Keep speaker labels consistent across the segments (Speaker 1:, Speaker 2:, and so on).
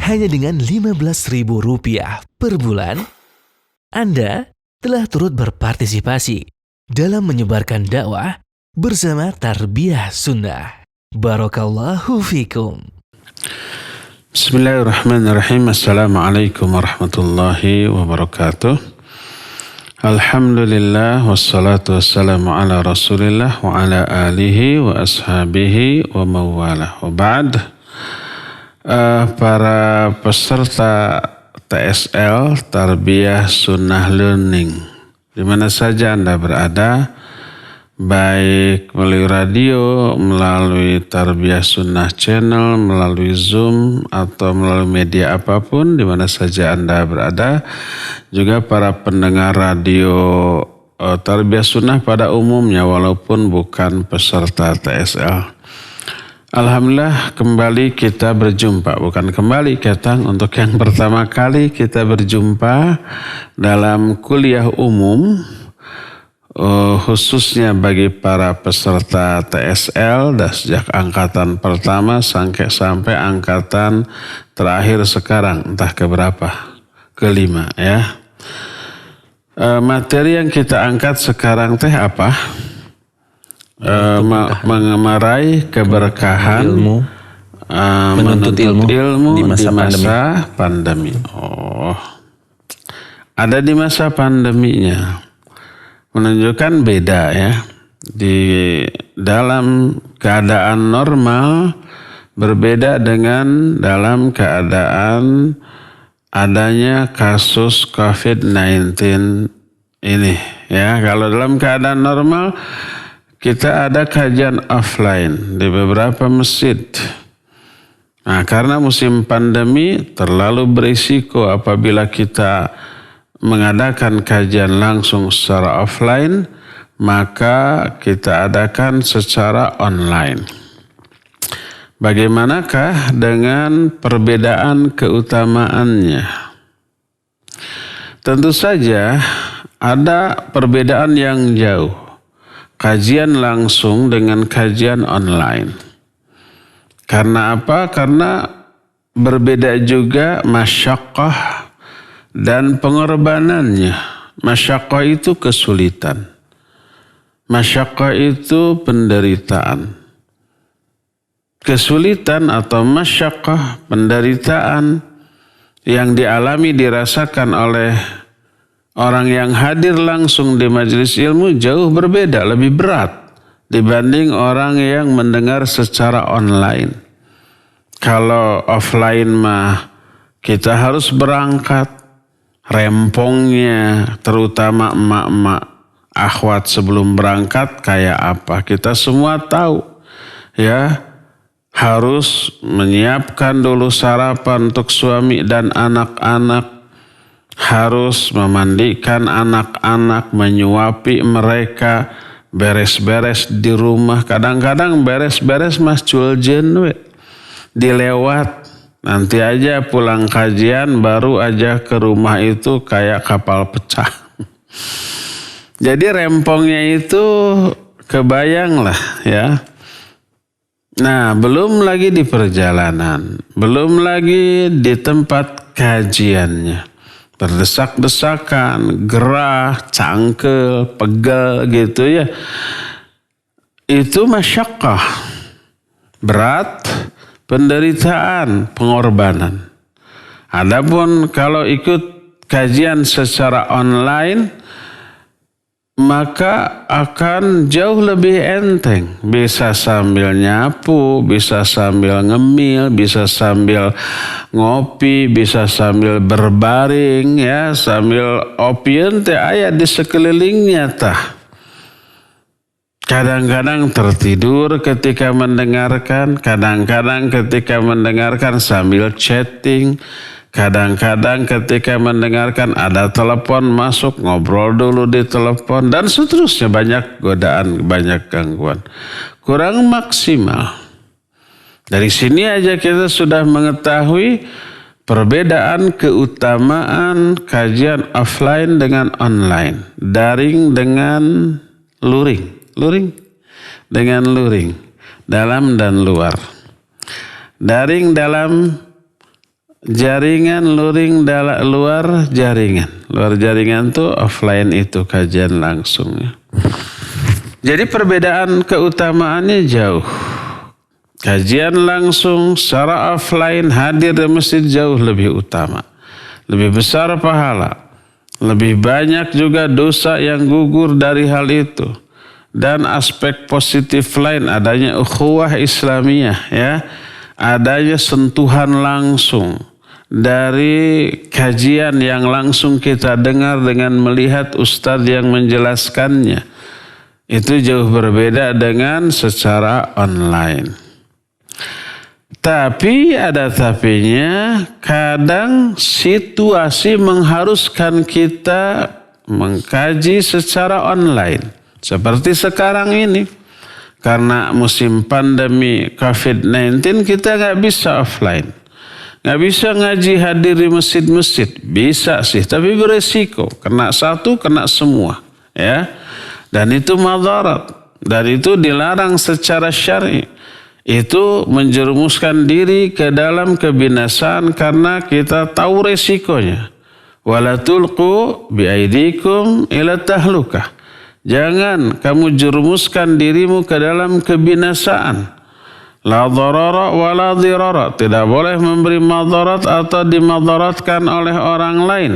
Speaker 1: hanya dengan Rp15.000 per bulan, Anda telah turut berpartisipasi dalam menyebarkan dakwah bersama Tarbiyah Sunnah. Barakallahu fikum.
Speaker 2: Bismillahirrahmanirrahim. Assalamualaikum warahmatullahi wabarakatuh. Alhamdulillah wassalatu wassalamu ala Rasulillah wa ala alihi wa ashabihi wa mawalah. Wa ba'd. Para peserta TSL Tarbiyah Sunnah Learning, di mana saja Anda berada, baik melalui radio, melalui Tarbiyah Sunnah Channel, melalui Zoom, atau melalui media apapun, di mana saja Anda berada, juga para pendengar radio Tarbiyah Sunnah pada umumnya, walaupun bukan peserta TSL. Alhamdulillah kembali kita berjumpa, bukan kembali Ketang, untuk yang pertama kali kita berjumpa dalam kuliah umum, khususnya bagi para peserta TSL dan sejak angkatan pertama sampai angkatan terakhir sekarang, entah keberapa, kelima ya. Materi yang kita angkat sekarang teh apa? Meraih keberkahan ilmu, menuntut ilmu di masa pandemi. Ada di masa pandeminya, menunjukkan beda ya. Di dalam keadaan normal berbeda dengan dalam keadaan adanya kasus COVID-19 ini ya. Kalau dalam keadaan normal kita ada kajian offline di beberapa masjid. Nah, karena musim pandemi terlalu berisiko apabila kita mengadakan kajian langsung secara offline, maka kita adakan secara online. Bagaimanakah dengan perbedaan keutamaannya? Tentu saja ada perbedaan yang jauh. Kajian langsung dengan kajian online. Karena apa? Karena berbeda juga masyaqqah dan pengorbanannya. Masyaqqah itu kesulitan. Masyaqqah itu penderitaan. Kesulitan atau masyaqqah, penderitaan yang dialami, dirasakan oleh orang yang hadir langsung di majelis ilmu jauh berbeda, lebih berat dibanding orang yang mendengar secara online. Kalau offline mah kita harus berangkat, rempongnya terutama emak-emak akhwat sebelum berangkat kayak apa kita semua tahu ya. Harus menyiapkan dulu sarapan untuk suami dan anak-anak, harus memandikan anak-anak, menyuapi mereka, beres-beres di rumah. Kadang-kadang beres-beres mas culjen we, dilewat. Nanti aja pulang kajian baru aja ke rumah itu kayak kapal pecah. Jadi rempongnya itu kebayang lah ya. Nah, belum lagi di perjalanan, belum lagi di tempat kajiannya. Berdesak-desakan, gerah, cangkel, pegel gitu ya. Itu masyaqqah, berat, penderitaan, pengorbanan. Adapun kalau ikut kajian secara online, maka akan jauh lebih enteng. Bisa sambil nyapu, bisa sambil ngemil, bisa sambil ngopi, bisa sambil berbaring ya, sambil opieun teh aya di sekelilingnya tah. Kadang-kadang tertidur ketika mendengarkan, kadang-kadang ketika mendengarkan sambil chatting, kadang-kadang ketika mendengarkan ada telepon masuk, ngobrol dulu di telepon, dan seterusnya. Banyak godaan, banyak gangguan. Kurang maksimal. Dari sini aja kita sudah mengetahui perbedaan keutamaan kajian offline dengan online. Daring dengan luring. Luring dengan luring. Dalam dan luar. Daring dalam jaringan, luring, luar jaringan. Luar jaringan tuh offline itu kajian langsungnya. Jadi perbedaan keutamaannya jauh. Kajian langsung secara offline hadir di masjid jauh lebih utama. Lebih besar pahala. Lebih banyak juga dosa yang gugur dari hal itu. Dan aspek positif lain adanya ukhuwah Islamiyah ya. Adanya sentuhan langsung dari kajian yang langsung kita dengar dengan melihat ustadz yang menjelaskannya. Itu jauh berbeda dengan secara online. Tapi ada tapinya, kadang situasi mengharuskan kita mengkaji secara online. Seperti sekarang ini. Karena musim pandemi COVID-19 kita nggak bisa offline. Nggak bisa ngaji hadir di masjid-masjid. Bisa sih, tapi beresiko. Kena satu, kena semua. Ya. Dan itu madarat. Dan itu dilarang secara syar'i. Itu menjerumuskan diri ke dalam kebinasaan karena kita tahu resikonya. Wala tulqu biaidikum ila tahlukah. Jangan kamu jerumuskan dirimu ke dalam kebinasaan. La dharara wa la dhirara. Tidak boleh memberi madarat atau dimadaratkan oleh orang lain.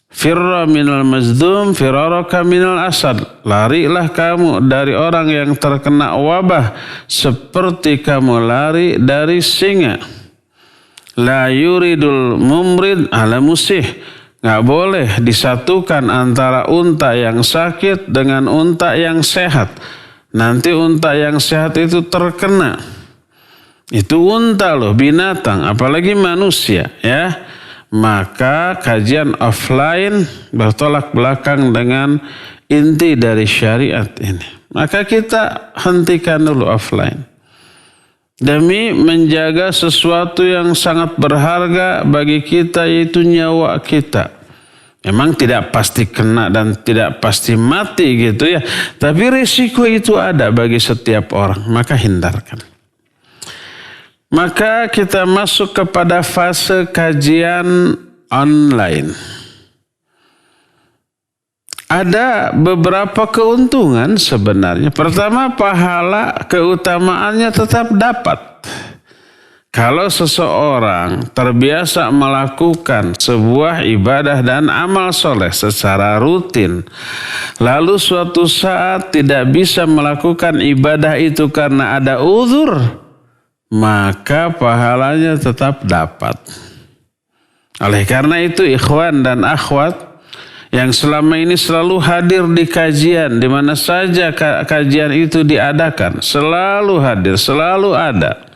Speaker 2: Firra minal mazdum firaraka minal asad. Larilah kamu dari orang yang terkena wabah seperti kamu lari dari singa. La yuridul mumrid ala musih. Nggak boleh disatukan antara unta yang sakit dengan unta yang sehat. Nanti unta yang sehat itu terkena. Itu unta loh, binatang, apalagi manusia ya. Maka kajian offline bertolak belakang dengan inti dari syariat ini. Maka kita hentikan dulu offline. Demi menjaga sesuatu yang sangat berharga bagi kita, yaitu nyawa kita. Memang tidak pasti kena dan tidak pasti mati gitu ya. Tapi risiko itu ada bagi setiap orang. Maka hindarkan. Maka kita masuk kepada fase kajian online. Ada beberapa keuntungan sebenarnya. Pertama, pahala keutamaannya tetap dapat. Kalau seseorang terbiasa melakukan sebuah ibadah dan amal soleh secara rutin, lalu suatu saat tidak bisa melakukan ibadah itu karena ada uzur, maka pahalanya tetap dapat. Oleh karena itu, ikhwan dan akhwat yang selama ini selalu hadir di kajian, di mana saja kajian itu diadakan, selalu hadir, selalu ada.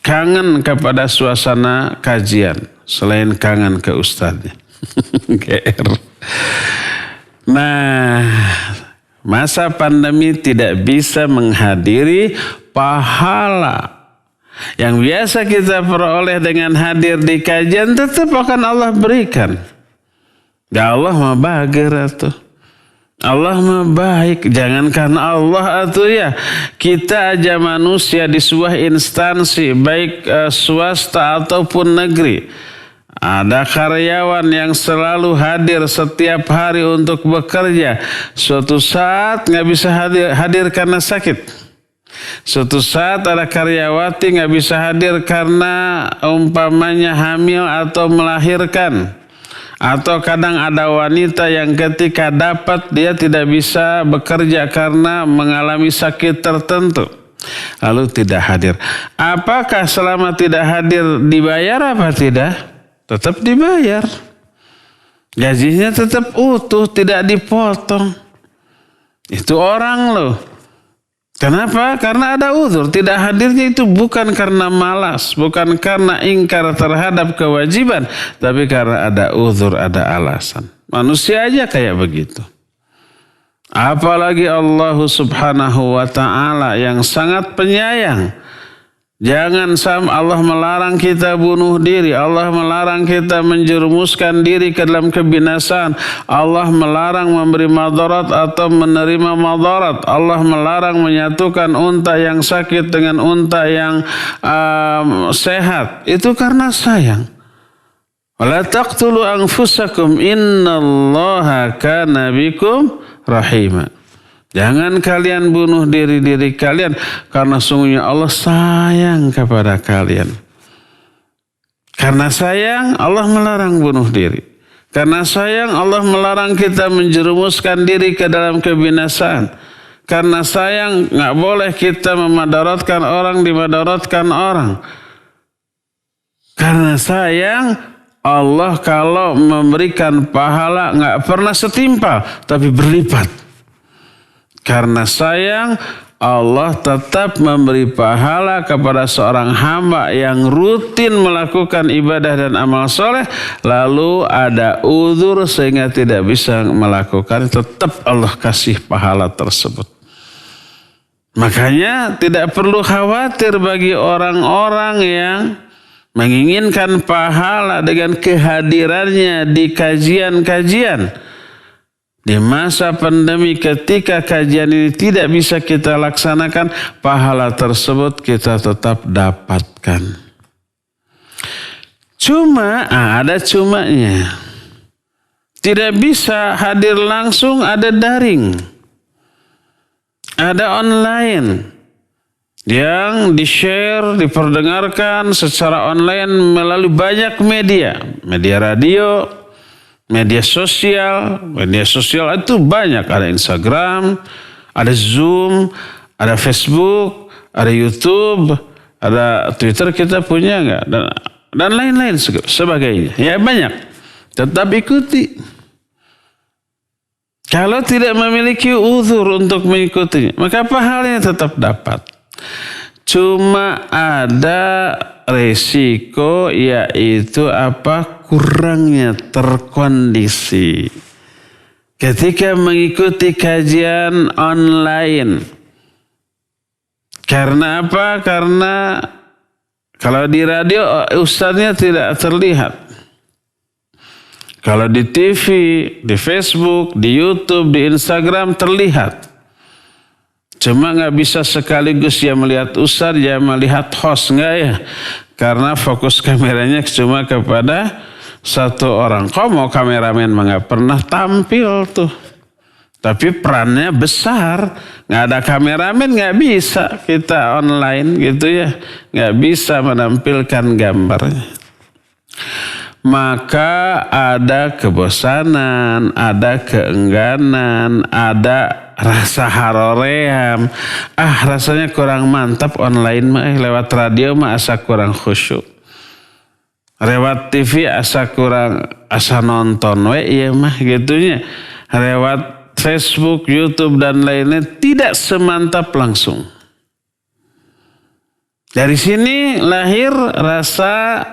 Speaker 2: Kangen kepada suasana kajian, selain kangen ke ustadznya. GR. Nah, masa pandemi tidak bisa menghadiri pahala yang biasa kita peroleh dengan hadir di kajian, tetap akan Allah berikan. Ya Allah mah bagir atuh. Allah mah baik. Jangan karena Allah atuh ya. Kita aja manusia di sebuah instansi, baik swasta ataupun negeri. Ada karyawan yang selalu hadir setiap hari untuk bekerja. Suatu saat nggak bisa hadir karena sakit. Suatu saat ada karyawati nggak bisa hadir karena umpamanya hamil atau melahirkan. Atau kadang ada wanita yang ketika dapat dia tidak bisa bekerja karena mengalami sakit tertentu. Lalu tidak hadir. Apakah selama tidak hadir dibayar apa tidak? Tetap dibayar. Gajinya tetap utuh, tidak dipotong. Itu orang loh. Kenapa? Karena ada uzur. Tidak hadirnya itu bukan karena malas, bukan karena ingkar terhadap kewajiban, tapi karena ada uzur, ada alasan. Manusia aja kayak begitu. Apalagi Allah Subhanahu wa ta'ala yang sangat penyayang. Jangan sampai Allah melarang kita bunuh diri. Allah melarang kita menjerumuskan diri ke dalam kebinasaan. Allah melarang memberi madarat atau menerima madarat. Allah melarang menyatukan unta yang sakit dengan unta yang sehat. Itu karena sayang. Wala taqtulu anfusakum innallaha kana bikum rahima. Jangan kalian bunuh diri-diri kalian karena sungguhnya Allah sayang kepada kalian. Karena sayang Allah melarang bunuh diri. Karena sayang Allah melarang kita menjerumuskan diri ke dalam kebinasaan. Karena sayang nggak boleh kita memadaratkan orang, dimadaratkan orang. Karena sayang Allah kalau memberikan pahala nggak pernah setimpal tapi berlipat. Karena sayang, Allah tetap memberi pahala kepada seorang hamba yang rutin melakukan ibadah dan amal soleh, lalu ada uzur sehingga tidak bisa melakukan, tetap Allah kasih pahala tersebut. Makanya tidak perlu khawatir bagi orang-orang yang menginginkan pahala dengan kehadirannya di kajian-kajian. Di masa pandemi ketika kajian ini tidak bisa kita laksanakan, pahala tersebut kita tetap dapatkan. Cuma, ada cumanya. Tidak bisa hadir langsung, ada daring. Ada online. Yang di-share, diperdengarkan secara online melalui banyak media. Media radio, media sosial itu banyak. Ada Instagram, ada Zoom, ada Facebook, ada YouTube, ada Twitter kita punya nggak? Dan lain-lain sebagainya. Ya banyak. Tetap ikuti. Kalau tidak memiliki uzur untuk mengikutinya, maka pahalanya tetap dapat. Cuma ada resiko, yaitu kurangnya terkondisi ketika mengikuti kajian online. Karena apa? Karena kalau di radio ustadznya tidak terlihat. Kalau di TV, di Facebook, di YouTube, di Instagram terlihat. Cuma nggak bisa sekaligus ya melihat ustadz, ya melihat host, nggak ya? Karena fokus kameranya cuma kepada satu orang. Kok mau kameramen nggak pernah tampil tuh. Tapi perannya besar. Nggak ada kameramen nggak bisa kita online gitu ya. Nggak bisa menampilkan gambarnya. Maka ada kebosanan, ada keengganan, ada rasa haroream. Rasanya kurang mantap online mah, lewat radio mah asa kurang khusyuk. Lewat TV asa nonton iya mah gitunya. Lewat Facebook, YouTube dan lainnya tidak semantap langsung. Dari sini lahir rasa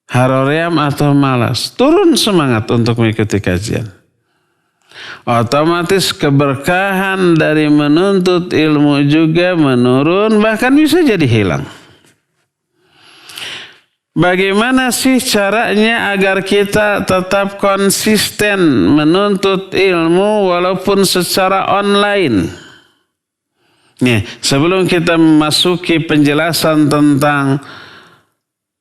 Speaker 2: haroream atau malas. Turun semangat untuk mengikuti kajian. Otomatis keberkahan dari menuntut ilmu juga menurun, bahkan bisa jadi hilang. Bagaimana sih caranya agar kita tetap konsisten menuntut ilmu walaupun secara online? Nih, sebelum kita memasuki penjelasan tentang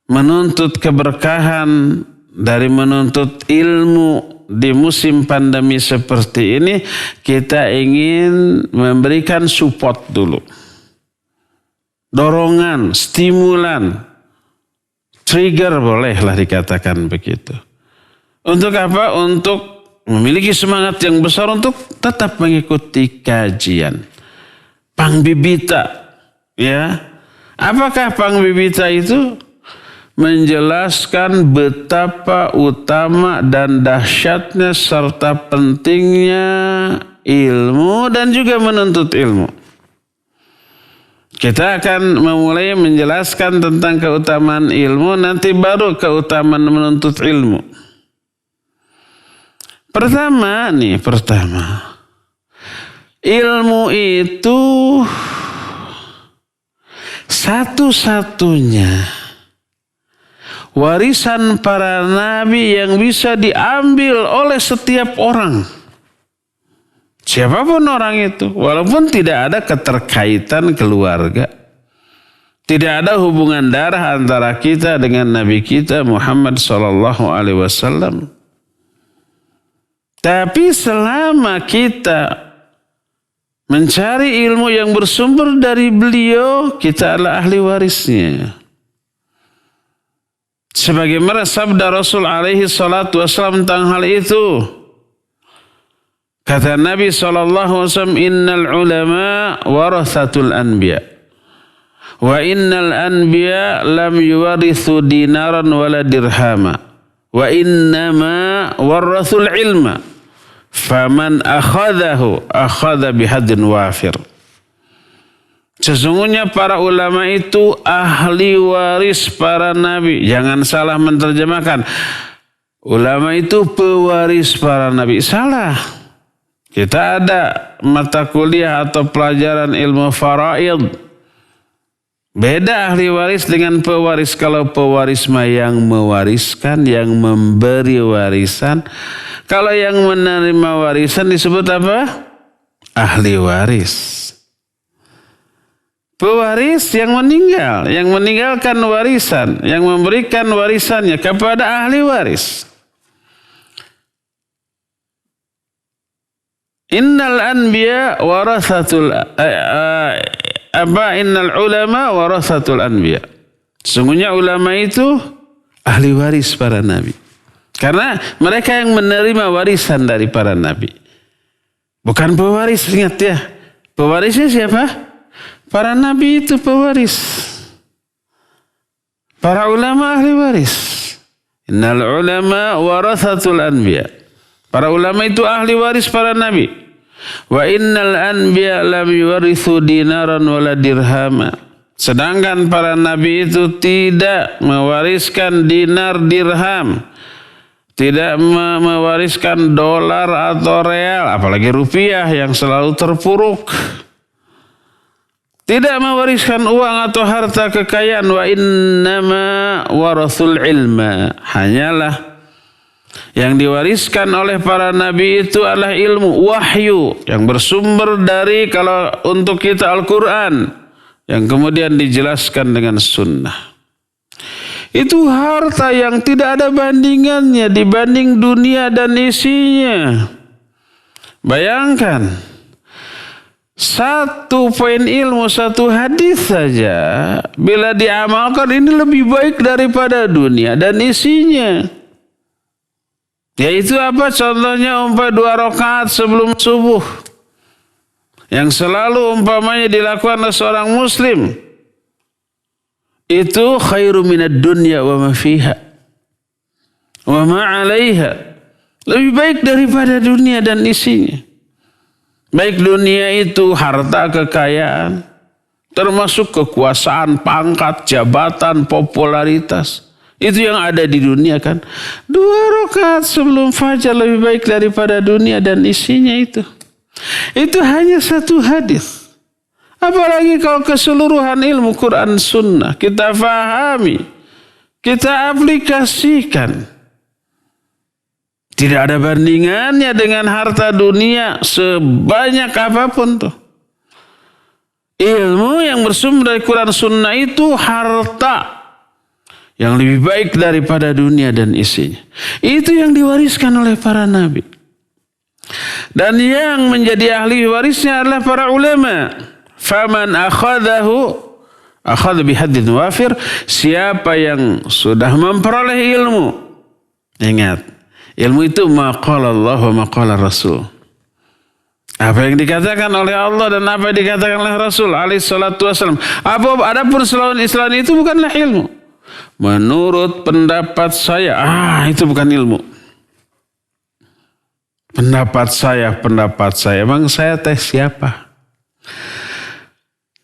Speaker 2: menuntut keberkahan dari menuntut ilmu di musim pandemi seperti ini, kita ingin memberikan support dulu. Dorongan, stimulan, trigger bolehlah dikatakan begitu. Untuk apa? Untuk memiliki semangat yang besar untuk tetap mengikuti kajian. Pangbibita, ya. Apakah pangbibita itu? Menjelaskan betapa utama dan dahsyatnya serta pentingnya ilmu dan juga menuntut ilmu. Kita akan memulai menjelaskan tentang keutamaan ilmu, nanti baru keutamaan menuntut ilmu. Pertama, ilmu itu Satu-satunya warisan para nabi yang bisa diambil oleh setiap orang. Siapapun orang itu, walaupun tidak ada keterkaitan keluarga. Tidak ada hubungan darah antara kita dengan Nabi kita Muhammad SAW. Tapi selama kita mencari ilmu yang bersumber dari beliau, kita adalah ahli warisnya. Sebagaimana sabda Rasul alaihi salatu wassalam tentang hal itu. Kata Nabi SAW, innal ulama warathatul anbiya. Wa innal anbiya lam yuwarithu dinaran wala dirhama. Wa innama warathul ilma. Faman akhadahu akhadha bihadin wafir. Sesungguhnya para ulama itu ahli waris para nabi. Jangan salah menerjemahkan. Ulama itu pewaris para nabi. Salah. Kita ada mata kuliah atau pelajaran ilmu faraid. Beda ahli waris dengan pewaris. Kalau pewaris mah yang mewariskan, yang memberi warisan. Kalau yang menerima warisan disebut apa? Ahli waris. Pewaris yang meninggal, yang meninggalkan warisan, yang memberikan warisannya kepada ahli waris. Innal anbiya warathatul innal ulama warathatul anbiya. Sesungguhnya ulama itu ahli waris para nabi. Karena mereka yang menerima warisan dari para nabi. Bukan pewaris, ingat ya. Pewarisnya siapa? Para nabi itu pewaris. Para ulama ahli waris. Innal ulama warathatul anbiya. Para ulama itu ahli waris para nabi. Wa innal anbiya lam yuwarithu dinaran wala dirhama. Sedangkan para nabi itu tidak mewariskan dinar dirham. Tidak mewariskan dolar atau real. Apalagi rupiah yang selalu terpuruk. Tidak mewariskan uang atau harta kekayaan. Wa innama warathul ilma. Hanyalah yang diwariskan oleh para nabi itu adalah ilmu wahyu yang bersumber dari, kalau untuk kita, Al-Quran, yang kemudian dijelaskan dengan sunnah. Itu harta yang tidak ada bandingannya dibanding dunia dan isinya. Bayangkan, satu poin ilmu, satu hadis saja, bila diamalkan ini lebih baik daripada dunia dan isinya. Yaitu apa? Contohnya 2 rakaat sebelum subuh. Yang selalu umpamanya dilakukan oleh seorang muslim. Itu khairu minad dunya wa ma fiha. Wa ma 'alaiha. Lebih baik daripada dunia dan isinya. Baik dunia itu harta kekayaan. Termasuk kekuasaan, pangkat, jabatan, popularitas. Itu yang ada di dunia kan. 2 rakaat sebelum fajar lebih baik daripada dunia dan isinya itu. Itu hanya satu hadis. Apalagi kalau keseluruhan ilmu Quran Sunnah kita fahami, kita aplikasikan. Tidak ada bandingannya dengan harta dunia sebanyak apapun tuh. Ilmu yang bersumber dari Quran Sunnah itu harta yang lebih baik daripada dunia dan isinya. Itu yang diwariskan oleh para nabi. Dan yang menjadi ahli warisnya adalah para ulama. Faman akhadahu akhadha bihadin wafir. Siapa yang sudah memperoleh ilmu. Ingat, ilmu itu maqala Allah wa maqala Rasul. Apa yang dikatakan oleh Allah dan apa yang dikatakan oleh Rasul alaihi salatu wasallam. Adapun selain itu bukanlah ilmu. Menurut pendapat saya, itu bukan ilmu. Pendapat saya. Emang saya teh siapa?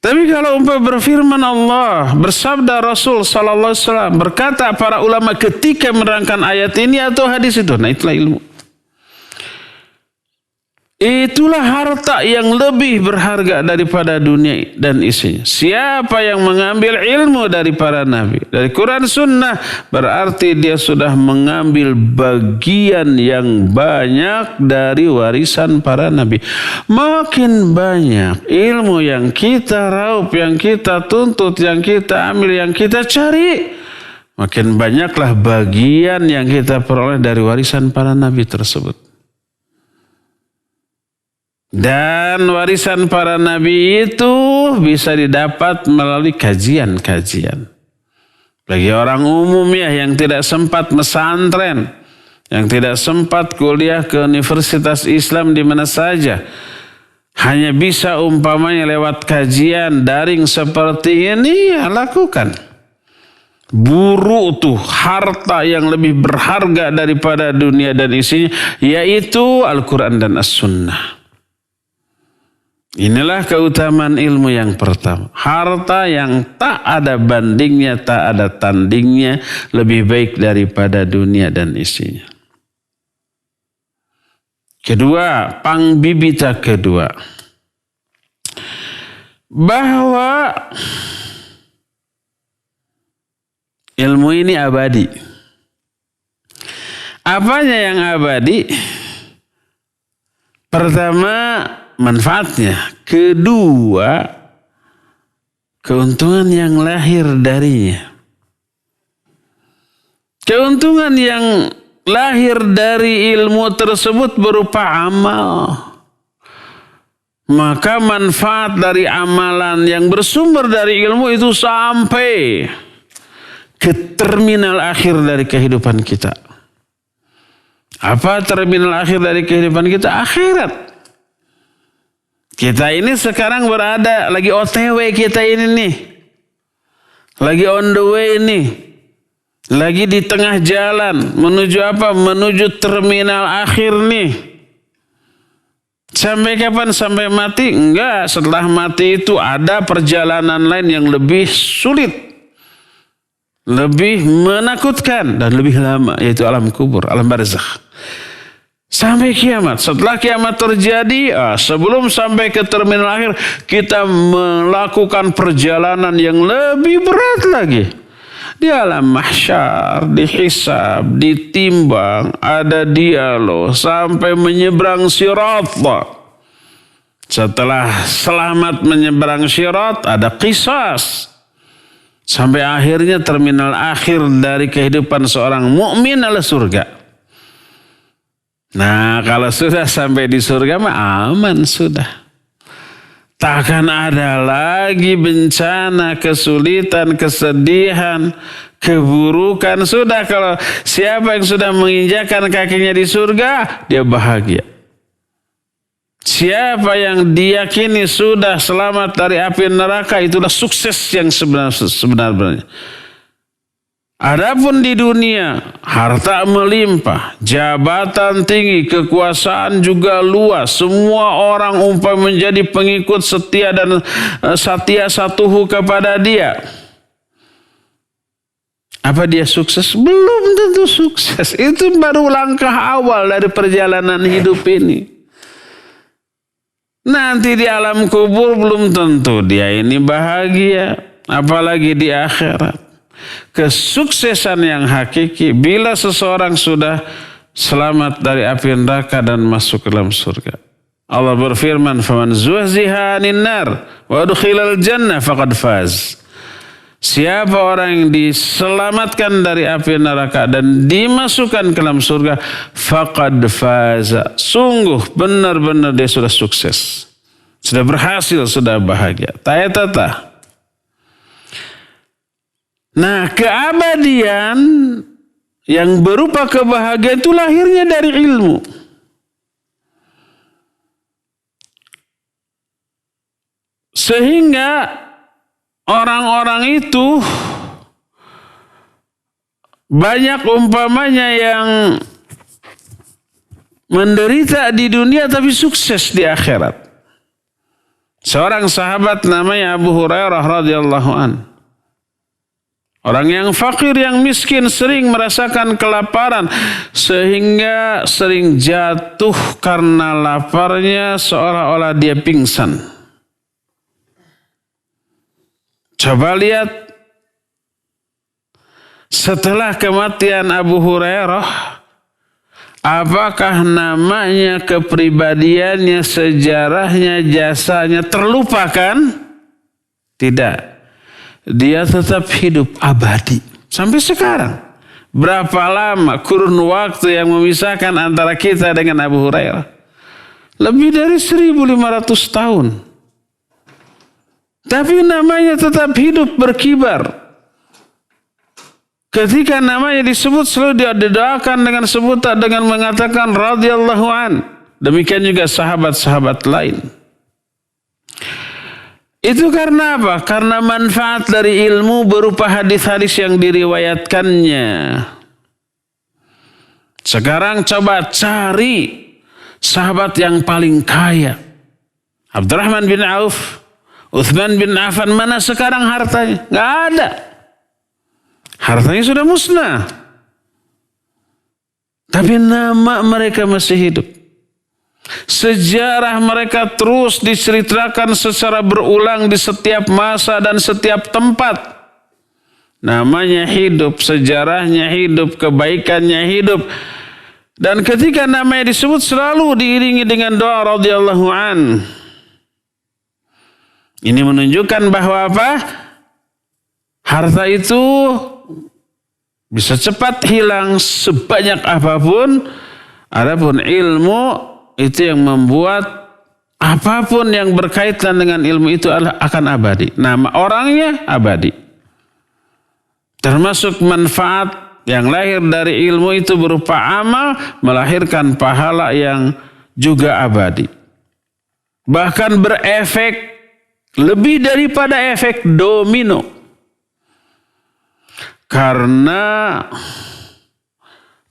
Speaker 2: Tapi kalau berfirman Allah, bersabda Rasul sallallahu alaihi wasallam, berkata para ulama ketika menerangkan ayat ini atau hadis itu, nah itulah ilmu. Itulah harta yang lebih berharga daripada dunia dan isinya. Siapa yang mengambil ilmu dari para nabi, dari Quran Sunnah, berarti dia sudah mengambil bagian yang banyak dari warisan para nabi. Makin banyak ilmu yang kita raup, yang kita tuntut, yang kita ambil, yang kita cari, makin banyaklah bagian yang kita peroleh dari warisan para nabi tersebut. Dan warisan para nabi itu bisa didapat melalui kajian-kajian. Bagi orang umum ya yang tidak sempat pesantren, yang tidak sempat kuliah ke universitas Islam di mana saja, hanya bisa umpamanya lewat kajian daring seperti ini, ya lakukan. Buru tuh harta yang lebih berharga daripada dunia dan isinya, yaitu Al-Quran dan As-Sunnah. Inilah keutamaan ilmu yang pertama. Harta yang tak ada bandingnya, tak ada tandingnya, lebih baik daripada dunia dan isinya. Kedua, pangbibita kedua, bahwa ilmu ini abadi. Apanya yang abadi? Pertama, manfaatnya. Kedua, keuntungan yang lahir darinya. Keuntungan yang lahir dari ilmu tersebut berupa amal. Maka manfaat dari amalan yang bersumber dari ilmu itu sampai ke terminal akhir dari kehidupan kita. Apa terminal akhir dari kehidupan kita? Akhirat. Kita ini sekarang berada lagi OTW kita ini nih. Lagi on the way nih. Lagi di tengah jalan. Menuju apa? Menuju terminal akhir nih. Sampai kapan? Sampai mati? Enggak. Setelah mati itu ada perjalanan lain yang lebih sulit. Lebih menakutkan. Dan lebih lama. Yaitu alam kubur. Alam barzakh. Sampai kiamat. Setelah kiamat terjadi, sebelum sampai ke terminal akhir, kita melakukan perjalanan yang lebih berat lagi. Di alam mahsyar, dihisab, ditimbang, ada dialog, sampai menyeberang sirat. Setelah selamat menyeberang sirat, ada qisas. Sampai akhirnya terminal akhir dari kehidupan seorang mukmin adalah surga. Nah, kalau sudah sampai di surga mah aman sudah. Takkan ada lagi bencana, kesulitan, kesedihan, keburukan. Sudah, kalau siapa yang sudah menginjakkan kakinya di surga, dia bahagia. Siapa yang diyakini sudah selamat dari api neraka, itulah sukses yang sebenarnya. Adapun di dunia, harta melimpah, jabatan tinggi, kekuasaan juga luas. Semua orang umpamanya menjadi pengikut setia dan satya satuhu kepada dia. Apa dia sukses? Belum tentu sukses. Itu baru langkah awal dari perjalanan hidup ini. Nanti di alam kubur belum tentu dia ini bahagia. Apalagi di akhirat. Kesuksesan yang hakiki bila seseorang sudah selamat dari api neraka dan masuk ke dalam surga. Allah berfirman, "Faman zuhziha 'anil nar wa udkhilal jannah faqad faz." Siapa orang yang diselamatkan dari api neraka dan dimasukkan ke dalam surga, faqad faza. Sungguh benar-benar dia sudah sukses. Sudah berhasil, sudah bahagia. Tata. Nah, keabadian yang berupa kebahagiaan itu lahirnya dari ilmu. Sehingga orang-orang itu banyak umpamanya yang menderita di dunia tapi sukses di akhirat. Seorang sahabat namanya Abu Hurairah radhiyallahu an. Orang yang fakir, yang miskin sering merasakan kelaparan sehingga sering jatuh karena laparnya seolah-olah dia pingsan. Coba lihat setelah kematian Abu Hurairah, apakah namanya, kepribadiannya, sejarahnya, jasanya terlupakan? Tidak. Dia tetap hidup abadi sampai sekarang. Berapa lama kurun waktu yang memisahkan antara kita dengan Abu Hurairah? Lebih dari 1.500 tahun. Tapi namanya tetap hidup, berkibar. Ketika namanya disebut selalu didoakan dengan sebutan dengan mengatakan radhiyallahu an. Demikian juga sahabat-sahabat lain. Itu karena apa? Karena manfaat dari ilmu berupa hadis-hadis yang diriwayatkannya. Sekarang coba cari sahabat yang paling kaya. Abdurrahman bin Auf, Utsman bin Affan, mana sekarang hartanya? Nggak ada. Hartanya sudah musnah. Tapi nama mereka masih hidup. Sejarah mereka terus diceritakan secara berulang di setiap masa dan setiap tempat. Namanya hidup, sejarahnya hidup, kebaikannya hidup. Dan ketika namanya disebut selalu diiringi dengan doa radhiyallahu an. Ini menunjukkan bahwa apa? Harta itu bisa cepat hilang sebanyak apapun. Adapun ilmu itu yang membuat apapun yang berkaitan dengan ilmu itu akan abadi. Nama orangnya abadi. Termasuk manfaat yang lahir dari ilmu itu berupa amal, melahirkan pahala yang juga abadi. Bahkan berefek lebih daripada efek domino. Karena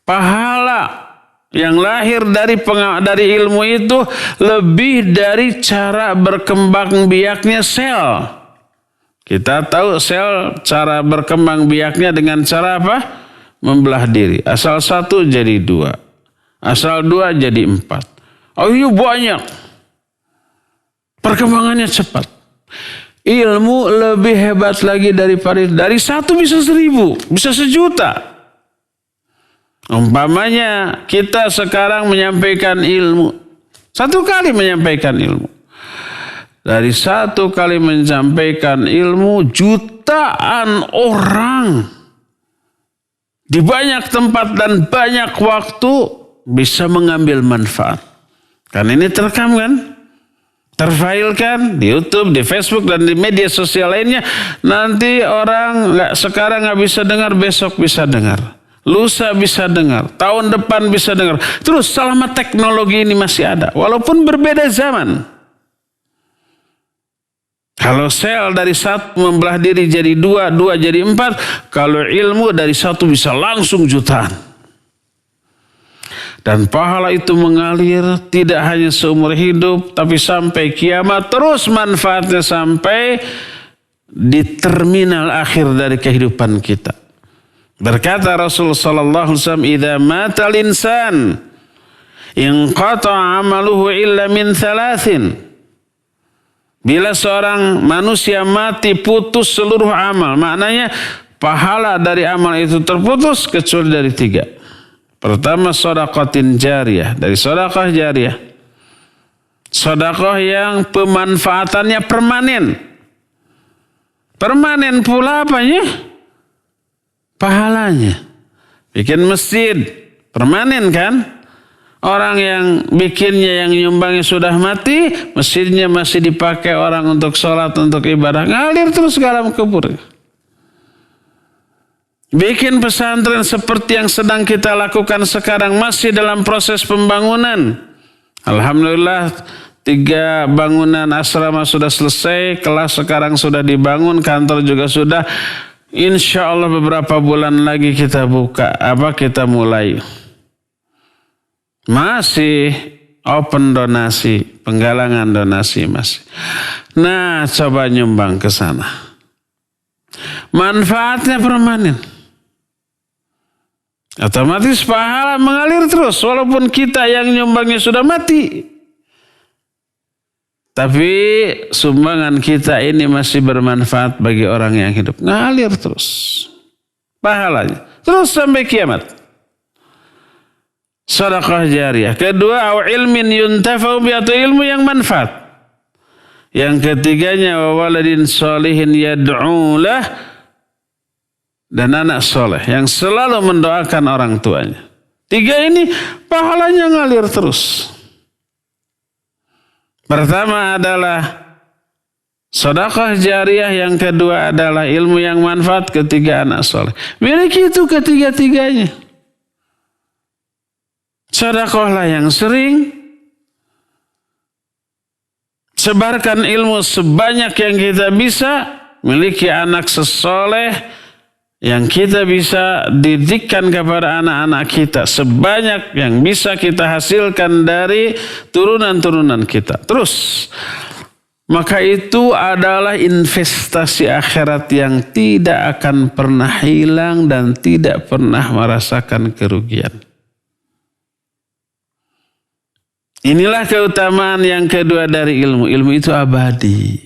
Speaker 2: pahala yang lahir dari ilmu itu lebih dari cara berkembang biaknya sel. Kita tahu sel cara berkembang biaknya dengan cara apa? Membelah diri. Asal 1 jadi 2. Asal 2 jadi 4. Oh iya banyak. Perkembangannya cepat. Ilmu lebih hebat lagi dari 1 bisa 1.000, bisa 1.000.000. Umpamanya kita sekarang menyampaikan ilmu. 1 kali menyampaikan ilmu. Dari 1 kali menyampaikan ilmu, jutaan orang di banyak tempat dan banyak waktu bisa mengambil manfaat. Kan ini terekam kan? Terfile kan di YouTube, di Facebook dan di media sosial lainnya. Nanti orang sekarang nggak bisa dengar, besok bisa dengar. Lusa bisa dengar, tahun depan bisa dengar. Terus selama teknologi ini masih ada, walaupun berbeda zaman. Kalau sel dari 1 membelah diri jadi 2, 2 jadi 4. Kalau ilmu dari 1 bisa langsung jutaan. Dan pahala itu mengalir tidak hanya seumur hidup, tapi sampai kiamat. Terus manfaatnya sampai di terminal akhir dari kehidupan kita. Berkata Rasul sallallahu alaihi wasallam, "Idza matal insan inqata'a 'amaluhu illa min 3." Bila seorang manusia mati, putus seluruh amal. Maknanya pahala dari amal itu terputus kecuali dari 3. Pertama, sedekahtin jariyah, dari sedekah jariyah. Sedekah yang pemanfaatannya permanen. Permanen pula apanya? Pahalanya. Bikin masjid, permanen kan? Orang yang bikinnya, yang nyumbangnya sudah mati, masjidnya masih dipakai orang untuk sholat, untuk ibadah. Ngalir terus ke alam kubur. Bikin pesantren seperti yang sedang kita lakukan sekarang, masih dalam proses pembangunan. Alhamdulillah 3 bangunan asrama sudah selesai, kelas sekarang sudah dibangun, kantor juga sudah. Insya Allah beberapa bulan lagi kita kita mulai. Masih open donasi, penggalangan donasi masih. Nah, coba nyumbang ke sana. manfaatnya permanen. Otomatis pahala mengalir terus walaupun kita yang nyumbangnya sudah mati. Tapi sumbangan kita ini masih bermanfaat bagi orang yang hidup. Ngalir terus pahalanya. Terus sampai kiamat. Sedekah jariyah. Kedua, au ilmin yuntafa'u bi, atau ilmu yang manfaat. Yang ketiganya, wa waladin sholihin yad'ulah, dan anak soleh yang selalu mendoakan orang tuanya. Tiga ini pahalanya ngalir terus. Pertama adalah sedekah jariyah, yang kedua adalah ilmu yang manfaat, ketiga anak soleh. Miliki itu ketiga-tiganya. Sedekahlah yang sering, sebarkan ilmu sebanyak yang kita bisa, miliki anak sesoleh yang kita bisa didikkan kepada anak-anak kita sebanyak yang bisa kita hasilkan dari turunan-turunan kita. Terus, maka itu adalah investasi akhirat yang tidak akan pernah hilang dan tidak pernah merasakan kerugian. Inilah keutamaan yang kedua dari ilmu. Ilmu itu abadi.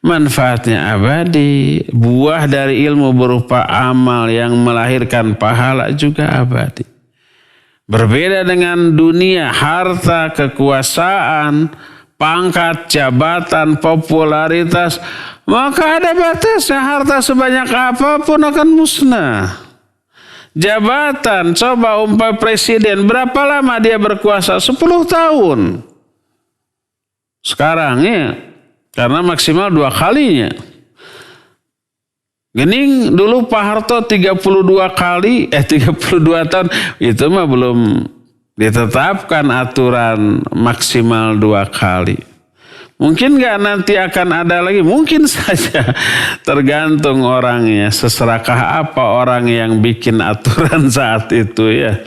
Speaker 2: Manfaatnya abadi. Buah dari ilmu berupa amal yang melahirkan pahala juga abadi. Berbeda dengan dunia, harta, kekuasaan, pangkat, jabatan, popularitas. Maka ada batasnya. Harta sebanyak apapun akan musnah. Jabatan, coba umpama presiden, berapa lama dia berkuasa? 10 tahun. Sekarang ya, karena maksimal 2 kalinya. Gening dulu Pak Harto 32 tahun, itu mah belum ditetapkan aturan maksimal 2 kali. Mungkin nggak nanti akan ada lagi? Mungkin saja, tergantung orangnya. Seserakah apa orang yang bikin aturan saat itu ya.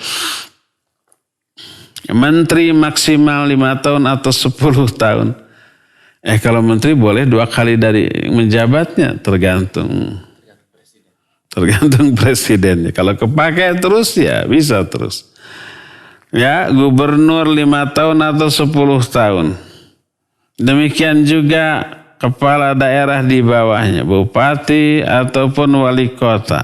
Speaker 2: Menteri maksimal 5 tahun atau 10 tahun. Kalau menteri boleh 2 kali dari menjabatnya, tergantung presidennya. Kalau kepakai terus ya bisa terus. Ya, gubernur 5 tahun atau 10 tahun. Demikian juga kepala daerah di bawahnya, bupati ataupun wali kota.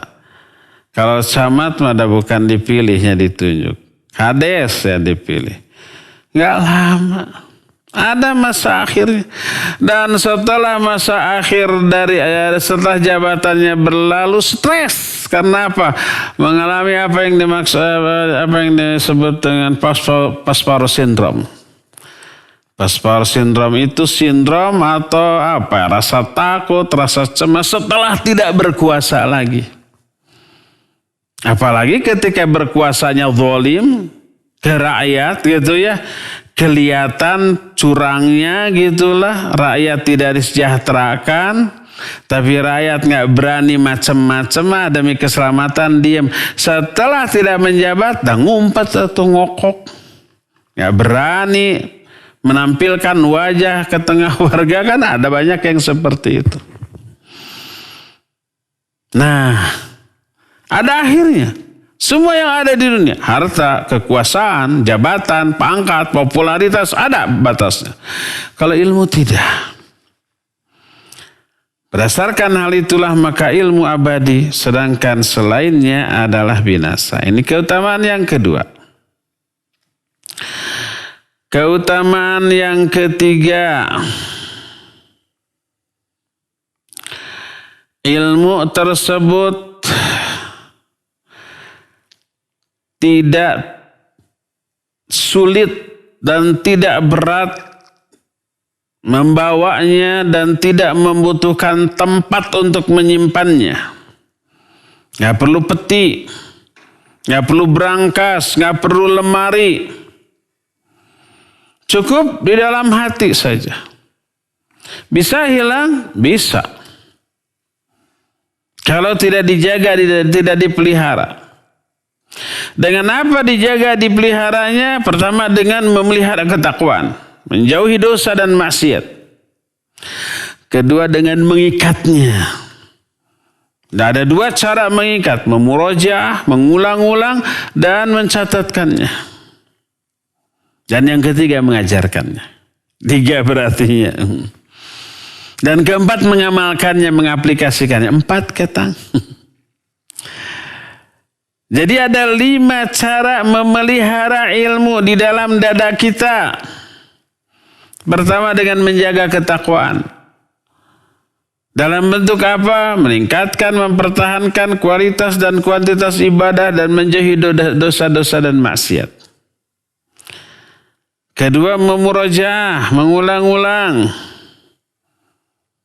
Speaker 2: Kalau camat mah bukan dipilihnya, ditunjuk. Kades ya dipilih. Nggak lama. Ada masa akhirnya. Dan setelah masa akhir setelah jabatannya berlalu, stres. Karena apa? Mengalami apa yang disebut dengan paspor sindrom. Paspor sindrom itu sindrom atau apa? Rasa takut, rasa cemas setelah tidak berkuasa lagi. Apalagi ketika berkuasanya zalim ke rakyat gitu ya. Kelihatan curangnya gitulah. Rakyat tidak disejahterakan. Tapi rakyat gak berani macam-macam demi keselamatan, diam. Setelah tidak menjabat, dah ngumpet atau ngokok. Gak berani menampilkan wajah ke tengah warga, kan ada banyak yang seperti itu. Nah, ada akhirnya. Semua yang ada di dunia, harta, kekuasaan, jabatan, pangkat, popularitas, ada batasnya. Kalau ilmu tidak. Berdasarkan hal itulah maka ilmu abadi, sedangkan selainnya adalah binasa. Ini keutamaan yang kedua. Keutamaan yang ketiga, ilmu tersebut tidak sulit dan tidak berat membawanya dan tidak membutuhkan tempat untuk menyimpannya. Nggak perlu peti, nggak perlu brankas, nggak perlu lemari. Cukup di dalam hati saja. Bisa hilang? Bisa. Kalau tidak dijaga, tidak dipelihara. Dengan apa dijaga, dipeliharanya? Pertama dengan memelihara ketakwaan. Menjauhi dosa dan maksiat. Kedua dengan mengikatnya. Tidak ada dua cara mengikat, memurojaah, mengulang-ulang, dan mencatatkannya. Dan yang ketiga mengajarkannya. 3 berarti. Dan keempat mengamalkannya, mengaplikasikannya. 4 ketang. Jadi ada 5 cara memelihara ilmu di dalam dada kita. Pertama dengan menjaga ketakwaan. Dalam bentuk apa? Meningkatkan, mempertahankan kualitas dan kuantitas ibadah dan menjauhi dosa-dosa dan maksiat. Kedua, memurojaah, mengulang-ulang.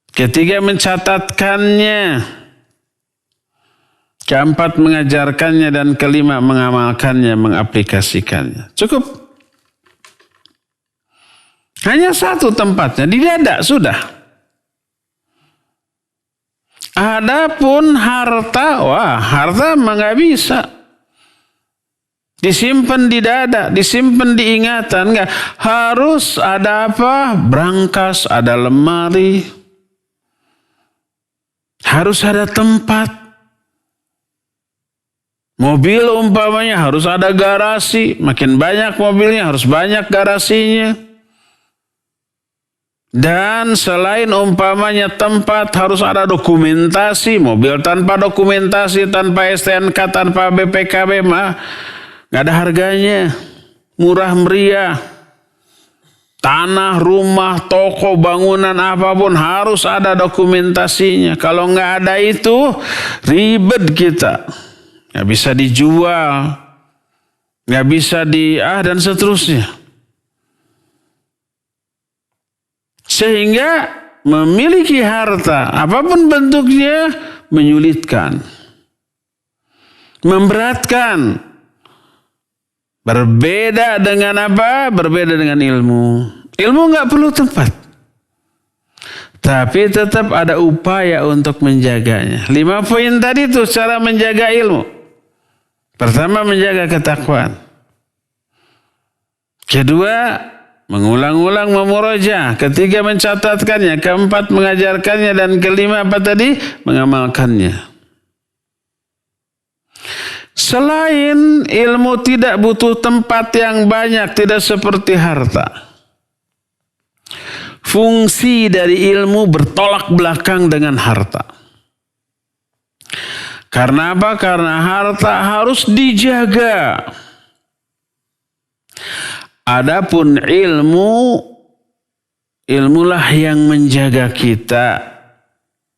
Speaker 2: Ketiga, mencatatkannya. Keempat, mengajarkannya. Dan kelima, mengamalkannya, mengaplikasikannya. Cukup. Hanya satu tempatnya, di dada sudah. Adapun harta, harta mah nggak bisa disimpan di dada, disimpan di ingatan, nggak. Harus ada apa? Brankas, ada lemari, harus ada tempat. Mobil umpamanya harus ada garasi, makin banyak mobilnya harus banyak garasinya. Dan selain umpamanya tempat, harus ada dokumentasi. Mobil tanpa dokumentasi, tanpa STNK, tanpa BPKB mah nggak ada harganya. Murah meriah. Tanah, rumah, toko, bangunan apapun harus ada dokumentasinya. Kalau nggak ada itu ribet kita. Nggak bisa dijual, nggak bisa dan seterusnya. Sehingga memiliki harta, apapun bentuknya, menyulitkan, memberatkan. Berbeda dengan apa? Berbeda dengan ilmu. Ilmu nggak perlu tempat. Tapi tetap ada upaya untuk menjaganya. 5 poin tadi itu cara menjaga ilmu. Pertama, menjaga ketakwaan. Kedua, mengulang-ulang memurojaah. Ketiga, mencatatkannya. Keempat, mengajarkannya. Dan kelima apa tadi? Mengamalkannya. Selain ilmu tidak butuh tempat yang banyak, tidak seperti harta. Fungsi dari ilmu bertolak belakang dengan harta. Karena apa? Karena harta harus dijaga. Adapun ilmulah yang menjaga kita.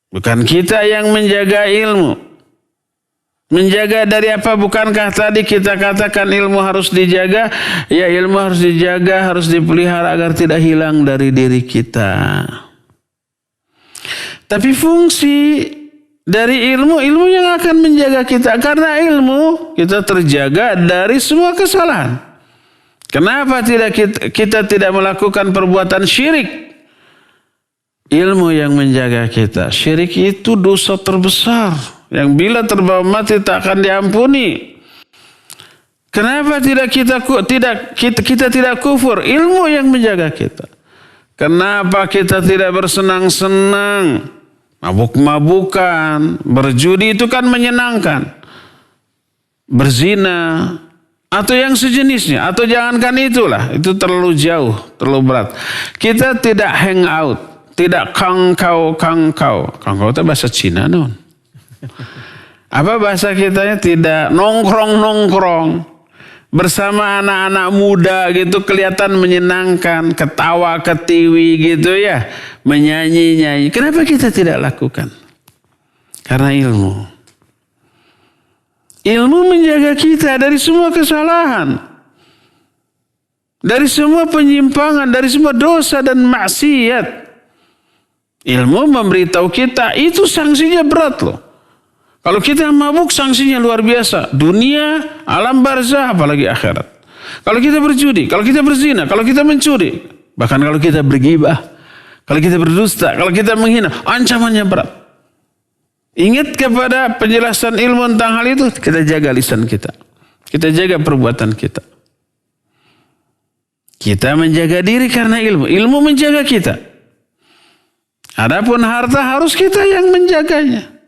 Speaker 2: Bukan kita yang menjaga ilmu. Menjaga dari apa? Bukankah tadi kita katakan ilmu harus dijaga? Ya, ilmu harus dijaga, harus dipelihara agar tidak hilang dari diri kita. Tapi fungsi dari ilmu yang akan menjaga kita. Karena ilmu kita terjaga dari semua kesalahan. Kenapa kita tidak melakukan perbuatan syirik? Ilmu yang menjaga kita. Syirik itu dosa terbesar yang bila terbawa mati tak akan diampuni. Kenapa kita tidak kufur? Ilmu yang menjaga kita. Kenapa kita tidak bersenang-senang, mabuk-mabukan, berjudi itu kan menyenangkan, berzina atau yang sejenisnya, atau jangankan itulah, itu terlalu jauh, terlalu berat. Kita tidak hang out, tidak kangkau itu bahasa Cina non. Apa bahasa kitanya? Tidak nongkrong bersama anak-anak muda gitu, kelihatan menyenangkan, ketawa ketiwi gitu ya, menyanyi. Kenapa kita tidak lakukan? Karena ilmu menjaga kita dari semua kesalahan, dari semua penyimpangan, dari semua dosa dan maksiat. Ilmu memberitahu kita itu sanksinya berat loh. Kalau kita mabuk sanksinya luar biasa. Dunia, alam barzah, apalagi akhirat. Kalau kita berjudi, kalau kita berzina, kalau kita mencuri, bahkan kalau kita bergibah, kalau kita berdusta, kalau kita menghina, ancamannya berat. Ingat kepada penjelasan ilmu tentang hal itu, kita jaga lisan kita. Kita jaga perbuatan kita. Kita menjaga diri karena ilmu. Ilmu menjaga kita. Adapun harta harus kita yang menjaganya.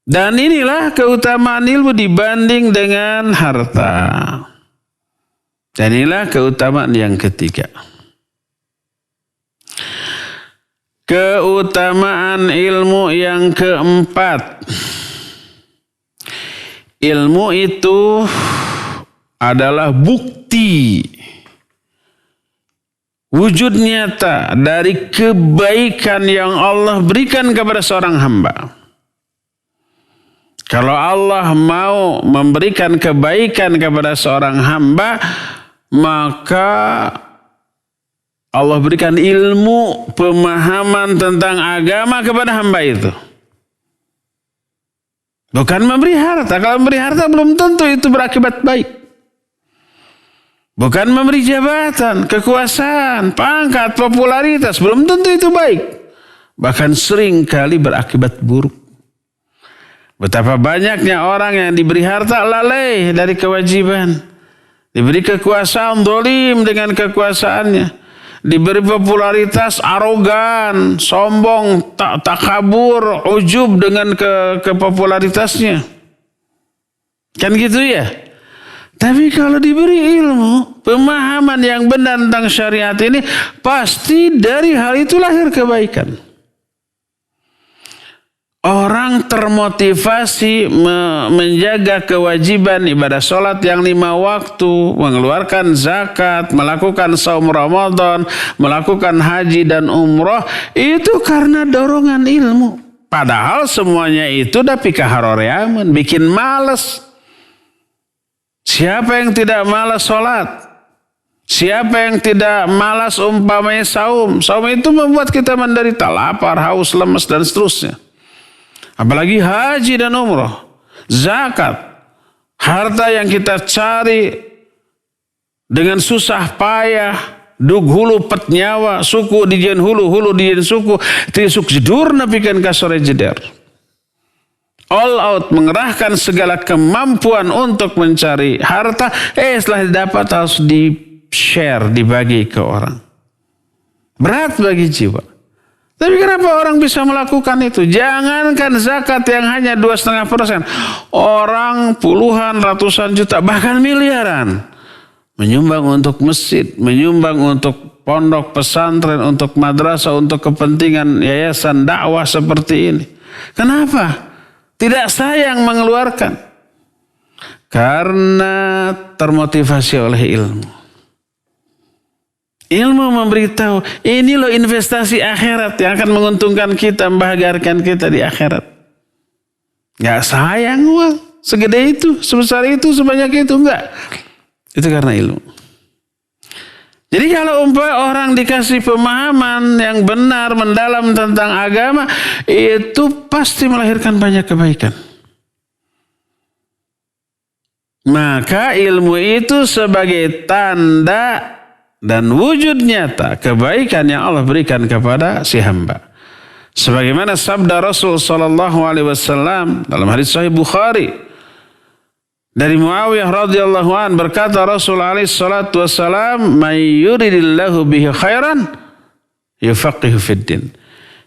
Speaker 2: Dan inilah keutamaan ilmu dibanding dengan harta. Dan inilah keutamaan yang ketiga. Keutamaan ilmu yang keempat. Ilmu itu adalah bukti wujud nyata dari kebaikan yang Allah berikan kepada seorang hamba. Kalau Allah mau memberikan kebaikan kepada seorang hamba, maka Allah berikan ilmu, pemahaman tentang agama kepada hamba itu. Bukan memberi harta. Kalau memberi harta belum tentu itu berakibat baik. Bukan memberi jabatan, kekuasaan, pangkat, popularitas. Belum tentu itu baik. Bahkan sering kali berakibat buruk. Betapa banyaknya orang yang diberi harta lalai dari kewajiban. Diberi kekuasaan, dolim dengan kekuasaannya. Diberi popularitas, arogan, sombong, takabur, ujub dengan kepopularitasnya. Kan gitu ya? Tapi kalau diberi ilmu, pemahaman yang benar tentang syariat ini, pasti dari hal itu lahir kebaikan. Orang termotivasi menjaga kewajiban ibadah sholat yang 5 waktu, mengeluarkan zakat, melakukan saum Ramadan, melakukan haji dan umroh, itu karena dorongan ilmu. Padahal semuanya itu udah pikaharoreaman, bikin males. Siapa yang tidak malas sholat? Siapa yang tidak malas umpamanya saum? Saum itu membuat kita menderita lapar, haus, lemes, dan seterusnya. Apalagi haji dan umroh, zakat, harta yang kita cari dengan susah payah, dug hulu pet nyawa, suku dijen hulu, hulu dijen suku, tisuk jedur napikan kasore jeder. All out, mengerahkan segala kemampuan untuk mencari harta, setelah didapat harus di-share, dibagi ke orang. Berat bagi jiwa. Tapi kenapa orang bisa melakukan itu? Jangankan zakat yang hanya 2,5%. Orang puluhan, ratusan juta, bahkan miliaran. Menyumbang untuk masjid, menyumbang untuk pondok pesantren, untuk madrasah, untuk kepentingan yayasan dakwah seperti ini. Kenapa? Tidak sayang mengeluarkan. Karena termotivasi oleh ilmu. Ilmu memberitahu, ini loh investasi akhirat yang akan menguntungkan kita, membahagiakan kita di akhirat. Gak sayang uang segede itu, sebesar itu, sebanyak itu, enggak. Itu karena ilmu. Jadi kalau orang dikasih pemahaman yang benar, mendalam tentang agama, itu pasti melahirkan banyak kebaikan. Maka ilmu itu sebagai tanda dan wujud nyata kebaikan yang Allah berikan kepada si hamba. Sebagaimana sabda Rasul sallallahu alaihi wasallam dalam hadis sahih Bukhari dari Muawiyah radhiyallahu an, berkata Rasul alaihi salatu wasallam, "May yuridillahu bihi khairan yufaqihu fid din."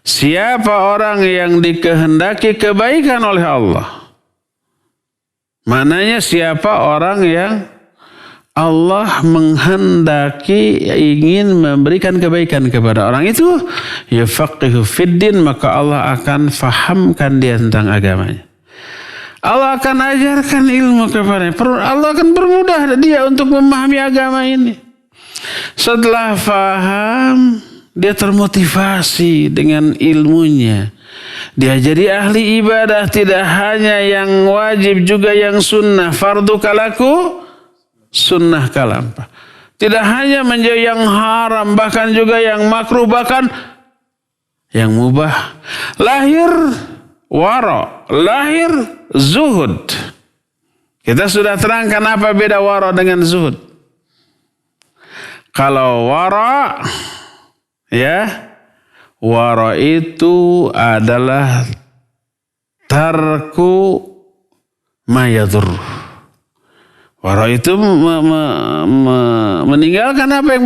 Speaker 2: Siapa orang yang dikehendaki kebaikan oleh Allah. Maknanya siapa orang yang Allah menghendaki, ingin memberikan kebaikan kepada orang itu, yafaqihu fiddin, maka Allah akan fahamkan dia tentang agamanya. Allah akan ajarkan ilmu kepadanya. Allah akan permudah dia untuk memahami agama ini. Setelah faham, dia termotivasi dengan ilmunya. Dia jadi ahli ibadah, tidak hanya yang wajib, juga yang sunnah. Fardu kalaku, sunnah kalampa. Tidak hanya menjadi yang haram, bahkan juga yang makruh, bahkan yang mubah. Lahir wara, lahir zuhud. Kita sudah terangkan apa beda wara dengan zuhud. Kalau wara, ya, wara itu adalah tarku mayadur. Wara itu meninggalkan apa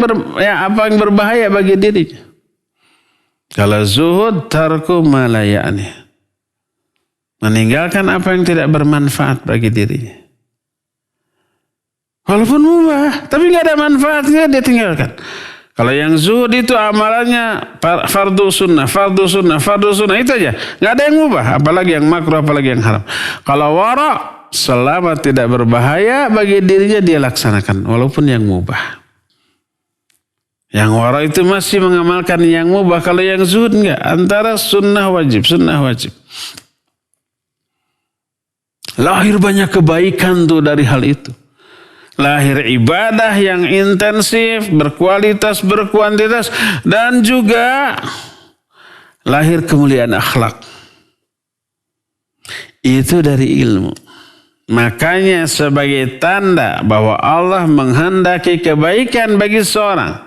Speaker 2: yang berbahaya bagi dirinya. Kalau zuhud tarku malayani, meninggalkan apa yang tidak bermanfaat bagi dirinya. Walaupun mubah, tapi nggak ada manfaatnya dia tinggalkan. Kalau yang zuhud itu amalannya fardu sunnah itu aja, nggak ada yang mubah, apalagi yang makruh, apalagi yang haram. Kalau wara, selama tidak berbahaya bagi dirinya dia laksanakan, walaupun yang mubah. Yang wara itu masih mengamalkan yang mubah, kalau yang zuhud enggak, antara sunnah wajib. Lahir banyak kebaikan tuh dari hal itu. Lahir ibadah yang intensif, berkualitas, berkuantitas, dan juga lahir kemuliaan akhlak. Itu dari ilmu. Makanya sebagai tanda bahwa Allah menghendaki kebaikan bagi seorang,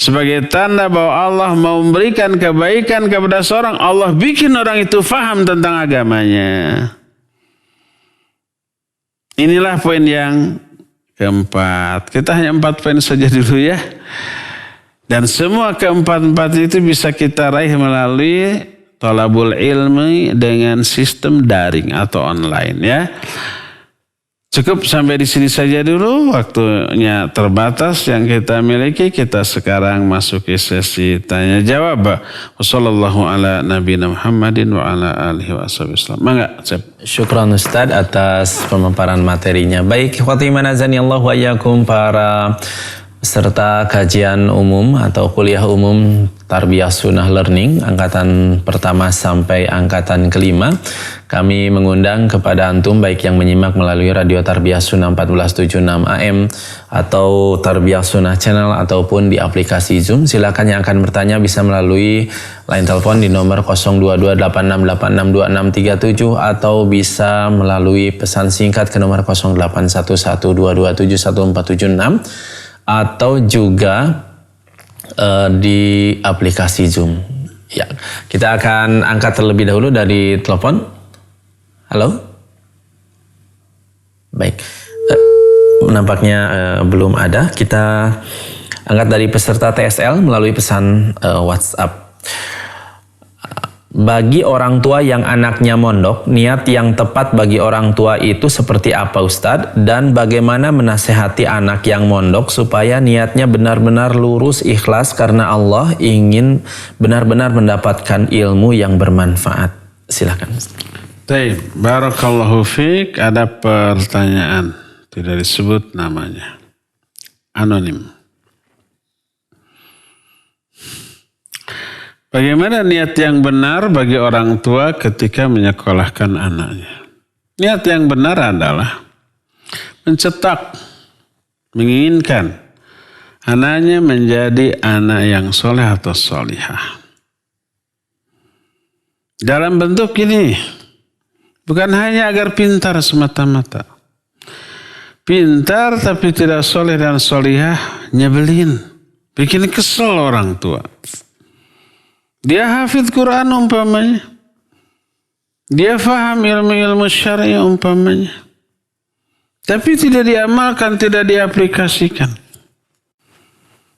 Speaker 2: sebagai tanda bahwa Allah mau memberikan kebaikan kepada seorang, Allah bikin orang itu faham tentang agamanya. Inilah poin yang keempat. Kita hanya 4 poin saja dulu ya. Dan semua keempat-empat itu bisa kita raih melalui thalabul ilmi dengan sistem daring atau online ya. Cukup sampai di sini saja dulu, waktunya terbatas yang kita miliki. Kita sekarang masuk ke sesi tanya jawab. Wassallallahu ala nabiyina Muhammadin wa ala alihi wasallam. Mangga, Cep.
Speaker 3: Syukran Ustadz atas pemaparan materinya. Baik, ikhwati manazani Allah wa iyyakum, para peserta kajian umum atau kuliah umum Tarbiyah Sunnah Learning angkatan pertama sampai angkatan kelima. Kami mengundang kepada antum baik yang menyimak melalui radio Tarbiyah Sunnah 1476 AM atau Tarbiyah Sunnah Channel ataupun di aplikasi Zoom. Silakan yang akan bertanya bisa melalui line telepon di nomor 0228686267 atau bisa melalui pesan singkat ke nomor 081122714776 atau juga di aplikasi Zoom. Ya, kita akan angkat terlebih dahulu dari telepon. Halo. Baik. Nampaknya belum ada. Kita angkat dari peserta TSL melalui pesan WhatsApp. Bagi orang tua yang anaknya mondok, niat yang tepat bagi orang tua itu seperti apa Ustadz? Dan bagaimana menasehati anak yang mondok supaya niatnya benar-benar lurus ikhlas karena Allah ingin benar-benar mendapatkan ilmu yang bermanfaat? Silakan.
Speaker 2: Baik, barakallahu fiik. Ada pertanyaan, tidak disebut namanya, anonim. Bagaimana niat yang benar bagi orang tua ketika menyekolahkan anaknya? Niat yang benar adalah mencetak, menginginkan anaknya menjadi anak yang soleh atau solihah. Dalam bentuk ini, bukan hanya agar pintar semata-mata. Pintar tapi tidak soleh dan solihah, nyebelin, bikin kesel orang tua. Dia hafidh Quran umpamanya. Dia faham ilmu-ilmu syar'i umpamanya. Tapi tidak diamalkan, tidak diaplikasikan.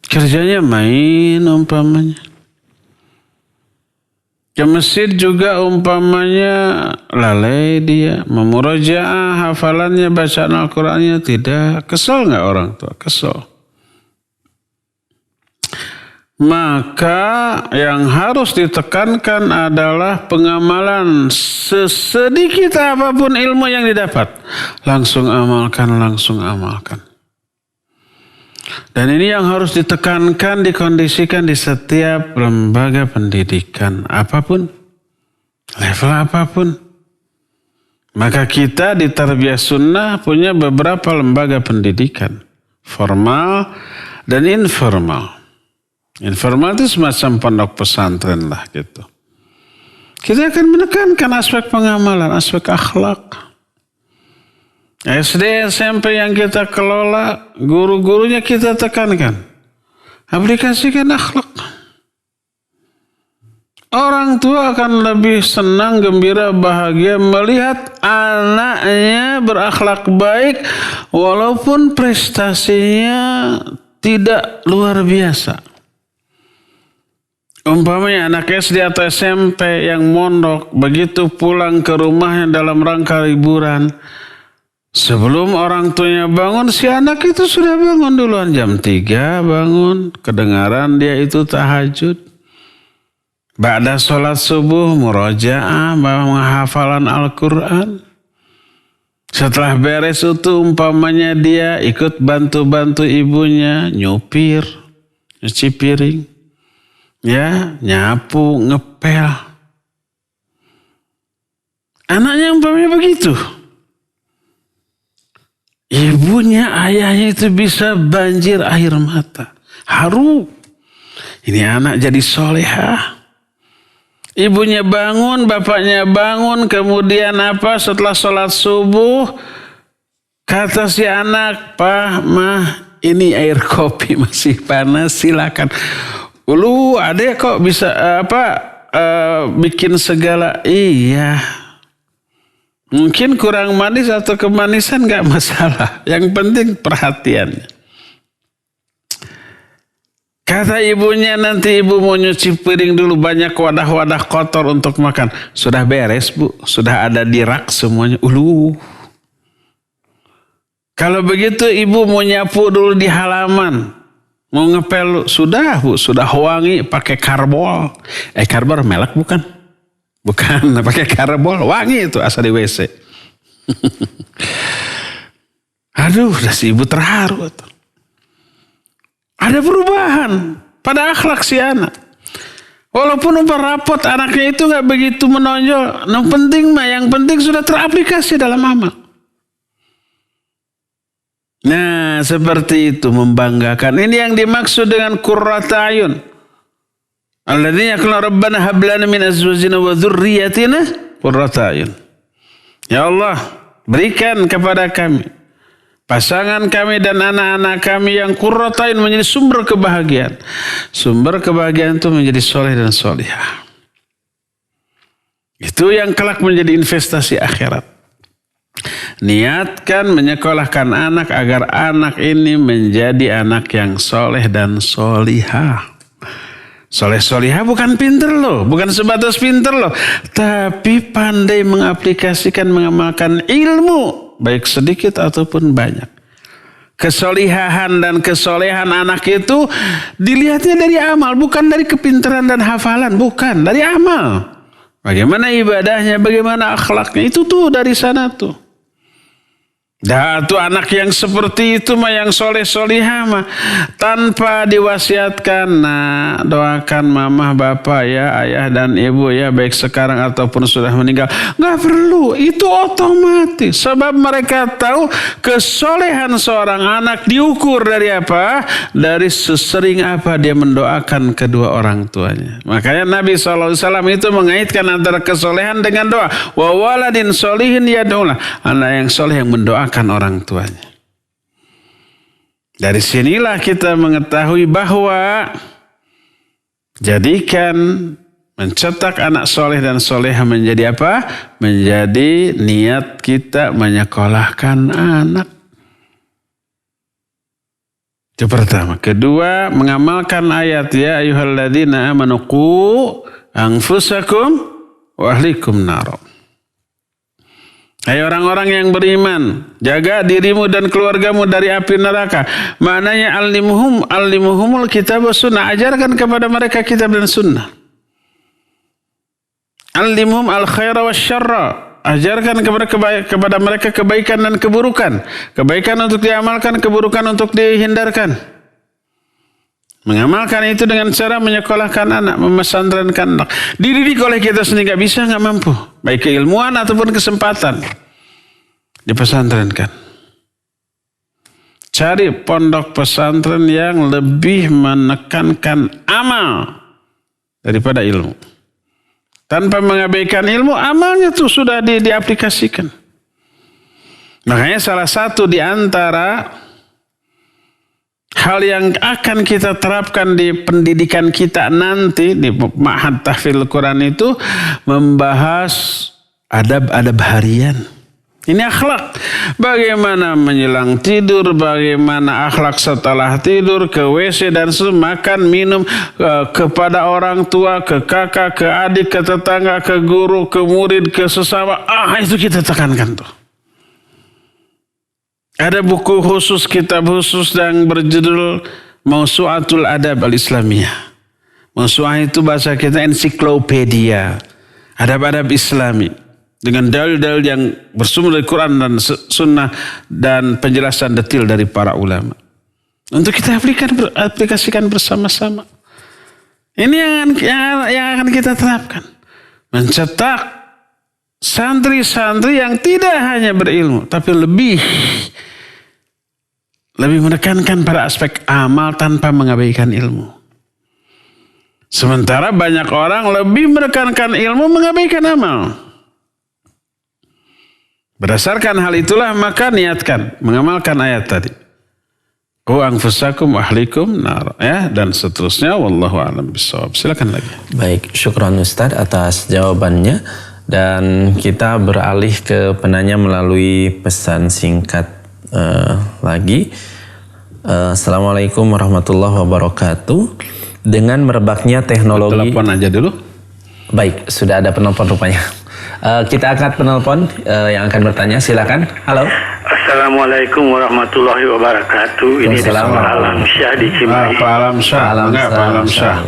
Speaker 2: Kerjanya main umpamanya. Ke masjid juga umpamanya lalai dia. Memurajaah hafalannya, bacaan Al-Qurannya tidak. Kesel gak orang tua? Kesel. Maka yang harus ditekankan adalah pengamalan sesedikit apapun ilmu yang didapat. Langsung amalkan. Dan ini yang harus ditekankan, dikondisikan di setiap lembaga pendidikan apapun, level apapun. Maka kita di Tarbiyah Sunnah punya beberapa lembaga pendidikan, formal dan informal. Informal itu semacam pondok pesantren lah gitu. Kita akan menekankan aspek pengamalan, aspek akhlak. SD, SMP yang kita kelola, guru-gurunya kita tekankan. Aplikasikan akhlak. Orang tua akan lebih senang, gembira, bahagia melihat anaknya berakhlak baik walaupun prestasinya tidak luar biasa. Umpamanya anak SD atau SMP yang mondok, begitu pulang ke rumahnya dalam rangka liburan, sebelum orang tuanya bangun, si anak itu sudah bangun duluan. Jam 3 bangun, kedengaran dia itu tahajud. Ba'da sholat subuh, murojaah, menghafalan Al-Quran. Setelah beres itu umpamanya dia ikut bantu-bantu ibunya, nyupir, nyuci piring, ya, nyapu, ngepel. Anaknya umpamanya begitu. Ibunya, ayahnya itu bisa banjir air mata. Haru. Ini anak jadi solehah. Ibunya bangun, bapaknya bangun, kemudian apa? Setelah sholat subuh, kata si anak, "Pak, Mah, ini air kopi masih panas, silakan." Ulu, adek kok bisa bikin segala? Iya. Mungkin kurang manis atau kemanisan gak masalah. Yang penting perhatiannya. Kata ibunya, nanti ibu mau nyuci piring dulu, banyak wadah-wadah kotor untuk makan. Sudah beres, Bu. Sudah ada di rak semuanya. Ulu. Kalau begitu ibu mau nyapu dulu di halaman. Mau ngepel, sudah Bu. Sudah wangi pakai karbol. Karbol melek bukan? Bukan, pakai karbol. Wangi itu asal di WC. Aduh, udah si ibu terharu. Ada perubahan pada akhlak si anak. Walaupun rapot anaknya itu gak begitu menonjol. Yang penting sudah teraplikasi dalam amal. Nah, seperti itu membanggakan. Ini yang dimaksud dengan qurrata ayun. Alladzina yaquluna rabbana hab lana min azwajina wa dzurriyyatina qurrata ayun. Ya Allah, berikan kepada kami, pasangan kami dan anak-anak kami yang qurrata ayun, menjadi sumber kebahagiaan. Sumber kebahagiaan itu menjadi soleh dan solihah. Itu yang kelak menjadi investasi akhirat. Niatkan menyekolahkan anak agar anak ini menjadi anak yang soleh dan solihah. Soleh solihah bukan pinter loh, bukan sebatas pinter loh, tapi pandai mengaplikasikan, mengamalkan ilmu, baik sedikit ataupun banyak. Kesolihahan dan kesolehan anak itu dilihatnya dari amal, bukan dari kepintaran dan hafalan, bukan, dari amal. Bagaimana ibadahnya, bagaimana akhlaknya, itu tuh dari sana tuh. Dah tuh anak yang seperti itu mah, yang soleh-solihah mah, tanpa diwasiatkan, nah doakan mama, bapak ya, ayah dan ibu ya, baik sekarang ataupun sudah meninggal. Nggak perlu, itu otomatis. Sebab mereka tahu kesolehan seorang anak diukur dari apa? Dari sesering apa dia mendoakan kedua orang tuanya. Makanya Nabi SAW itu mengaitkan antara kesolehan dengan doa. Wa waladin solihin yad'ulah. Anak yang soleh yang mendoakan orang tuanya. Dari sinilah kita mengetahui bahwa jadikan mencetak anak soleh dan soleha menjadi apa? Menjadi niat kita menyekolahkan anak. Itu pertama. Kedua, mengamalkan ayat ya ayyuhalladzina amanu qu anfusakum wa ahlikum nar. Hai orang-orang yang beriman, jaga dirimu dan keluargamu dari api neraka. Maknanya alimuhumul kitab wa sunnah. Ajarkan kepada mereka kitab dan sunnah. Alimuhum al khaira wa syarra. Ajarkan kepada mereka kebaikan dan keburukan. Kebaikan untuk diamalkan, keburukan untuk dihindarkan. Mengamalkan itu dengan cara menyekolahkan anak, memesantrenkan anak. Dididik oleh kita sendiri gak bisa, gak mampu. Baik keilmuan ataupun kesempatan. Dipesantrenkan. Cari pondok pesantren yang lebih menekankan amal daripada ilmu. Tanpa mengabaikan ilmu, amalnya itu sudah diaplikasikan. Makanya salah satu di antara hal yang akan kita terapkan di pendidikan kita nanti di Ma'had Tahfidzul Quran itu membahas adab-adab harian. Ini akhlak. Bagaimana menjelang tidur, bagaimana akhlak setelah tidur, ke WC dan makan, minum, kepada orang tua, ke kakak, ke adik, ke tetangga, ke guru, ke murid, ke sesama. Itu kita tekankan tuh. Ada buku khusus, kitab khusus yang berjudul Mausu'atul Adab Al-Islamiyah. Mausu'ah itu bahasa kita ensiklopedia. Adab-adab Islami. Dengan dalil-dalil yang bersumber dari Quran dan Sunnah dan penjelasan detail dari para ulama. Untuk kita aplikasikan bersama-sama. Ini yang akan kita terapkan. Mencetak santri-santri yang tidak hanya berilmu, tapi lebih menekankan pada aspek amal tanpa mengabaikan ilmu. Sementara banyak orang lebih menekankan ilmu mengabaikan amal. Berdasarkan hal itulah maka niatkan mengamalkan ayat tadi. Qu anfusakum wa ahlikum nar, ya, dan seterusnya. Wallahu a'lam bishawab. Silakan lagi.
Speaker 3: Baik, syukran Ustaz atas jawabannya, dan kita beralih ke penanya melalui pesan singkat lagi. Assalamualaikum warahmatullahi wabarakatuh. Dengan merebaknya teknologi.
Speaker 2: Telepon aja dulu.
Speaker 3: Baik, sudah ada penelpon rupanya. Kita angkat penelpon yang akan bertanya. Silakan. Halo.
Speaker 4: Assalamualaikum warahmatullahi wabarakatuh. Ini Pak Alamsyah di Cimahi.
Speaker 2: Pak Alamsyah.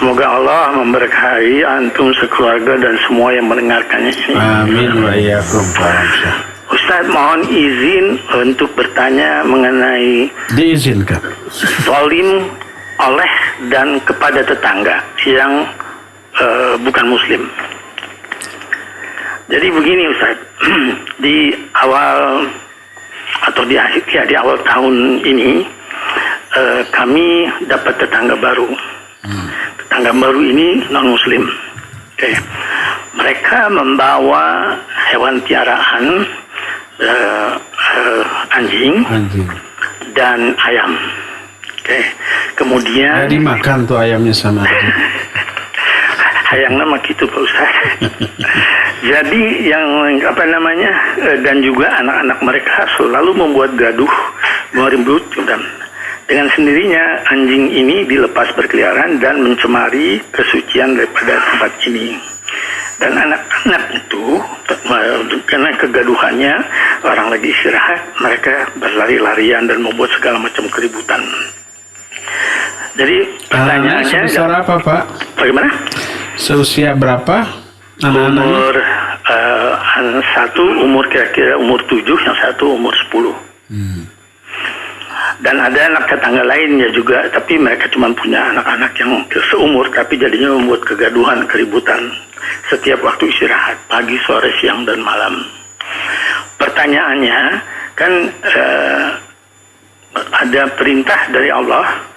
Speaker 4: Semoga Allah memberkahi antum sekeluarga dan semua yang mendengarkannya ini.
Speaker 2: Amin wa iyyakum Pak Alamsyah.
Speaker 4: Ustaz, mohon izin untuk bertanya mengenai
Speaker 2: diizinkan
Speaker 4: zalim oleh dan kepada tetangga yang bukan muslim. Jadi begini Ustaz, di awal atau di awal tahun ini kami dapat tetangga baru. Tetangga baru ini non muslim. Okay. Mereka membawa hewan piaraan, anjing dan ayam. Okay. Kemudian
Speaker 2: dimakan tuh ayamnya sama anjing.
Speaker 4: Hayang nama gitu Pak Ustaz. Jadi yang dan juga anak-anak mereka selalu membuat gaduh, meribut, dan dengan sendirinya anjing ini dilepas berkeliaran dan mencemari kesucian daripada tempat ini. Dan anak-anak itu karena kegaduhannya, orang lagi istirahat, mereka berlari-larian dan membuat segala macam keributan. Jadi pertanyaannya
Speaker 2: sebesar apa Pak?
Speaker 4: Bagaimana?
Speaker 2: Seusia berapa?
Speaker 4: Umur satu umur kira-kira umur 7, yang satu umur 10. Dan ada anak tetangga lainnya juga, tapi mereka cuma punya anak-anak yang seumur, tapi jadinya membuat kegaduhan, keributan setiap waktu istirahat, pagi, sore, siang, dan malam. Pertanyaannya, kan ada perintah dari Allah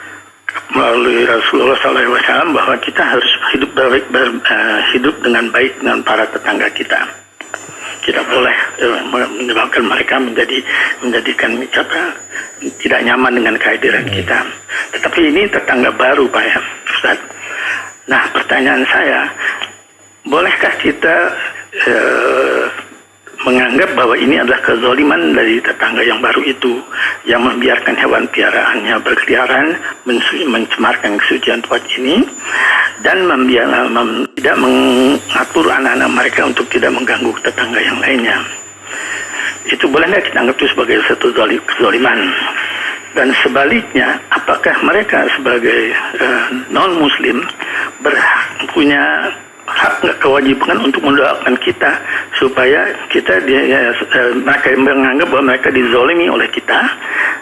Speaker 4: melalui Rasulullah SAW bahwa kita harus hidup dengan baik dengan para tetangga kita. Tidak boleh menyebabkan mereka menjadikan tidak nyaman dengan kehadiran kita. Tetapi ini tetangga baru Pak ya, Ustaz. Nah, pertanyaan saya, bolehkah kita menganggap bahwa ini adalah kezaliman dari tetangga yang baru itu, yang membiarkan hewan piaraannya berkeliaran, mencemarkan kesucian tempat ini, dan tidak mengatur anak-anak mereka untuk tidak mengganggu tetangga yang lainnya. Itu boleh nggak kita anggap itu sebagai satu kezaliman? Dan sebaliknya, apakah mereka sebagai non-muslim punya hak kewajiban untuk mendoakan kita supaya mereka menganggap bahwa mereka dizolimi oleh kita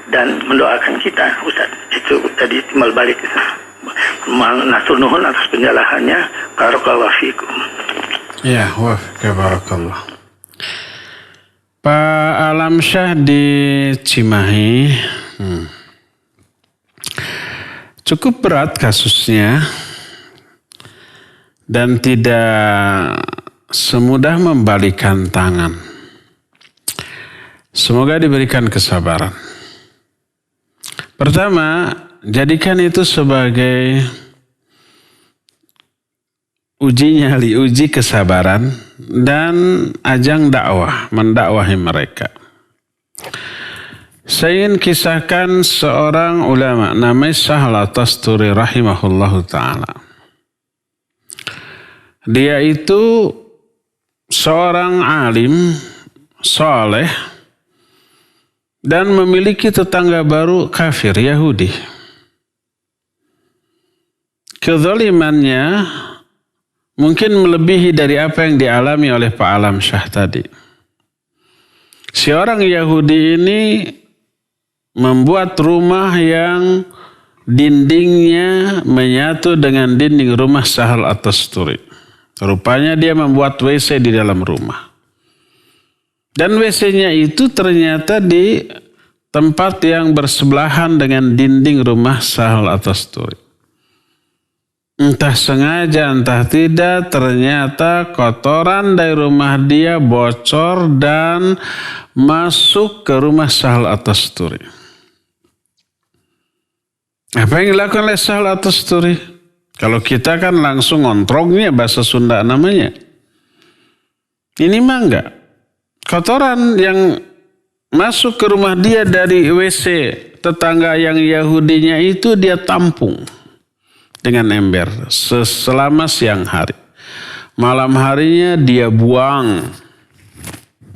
Speaker 4: dan mendoakan kita, Ustaz. Itu tadi timbal balik. Nasur nuhun atas penjelasannya. Barakallahu fikum.
Speaker 2: Ya, wa barakallah. Pak Alamsyah di Cimahi, cukup berat kasusnya. Dan tidak semudah membalikan tangan. Semoga diberikan kesabaran. Pertama, jadikan itu sebagai uji nyali, uji kesabaran, dan ajang dakwah, mendakwahi mereka. Saya ingin kisahkan seorang ulama namanya Sahal At-Tasturi rahimahullahu ta'ala. Dia itu seorang alim, soleh, dan memiliki tetangga baru kafir, Yahudi. Kezalimannya mungkin melebihi dari apa yang dialami oleh Pak Alam Syah tadi. Si orang Yahudi ini membuat rumah yang dindingnya menyatu dengan dinding rumah Sahal At-Tasturi. Rupanya dia membuat WC di dalam rumah. Dan WC-nya itu ternyata di tempat yang bersebelahan dengan dinding rumah Sahal At-Tasturi. Entah sengaja, entah tidak, ternyata kotoran dari rumah dia bocor dan masuk ke rumah Sahal At-Tasturi. Apa yang dilakukan oleh Sahal At-Tasturi? Kalau kita kan langsung ngontrongnya, bahasa Sunda namanya. Ini mah enggak. Kotoran yang masuk ke rumah dia dari WC tetangga yang Yahudinya itu dia tampung dengan ember selama siang hari. Malam harinya dia buang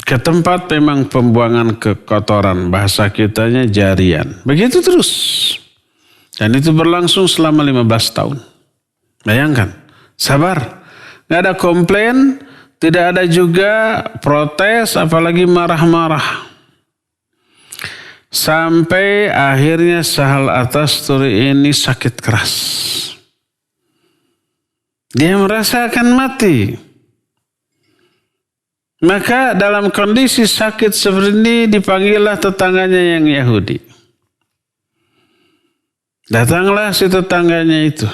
Speaker 2: ke tempat memang pembuangan kekotoran, bahasa kitanya jarian. Begitu terus. Dan itu berlangsung selama 15 tahun. Bayangkan, sabar. Nggak ada komplain, tidak ada juga protes, apalagi marah-marah. Sampai akhirnya Sahal At-Tasturi ini sakit keras. Dia merasa akan mati. Maka dalam kondisi sakit seperti ini dipanggillah tetangganya yang Yahudi. Datanglah si tetangganya itu.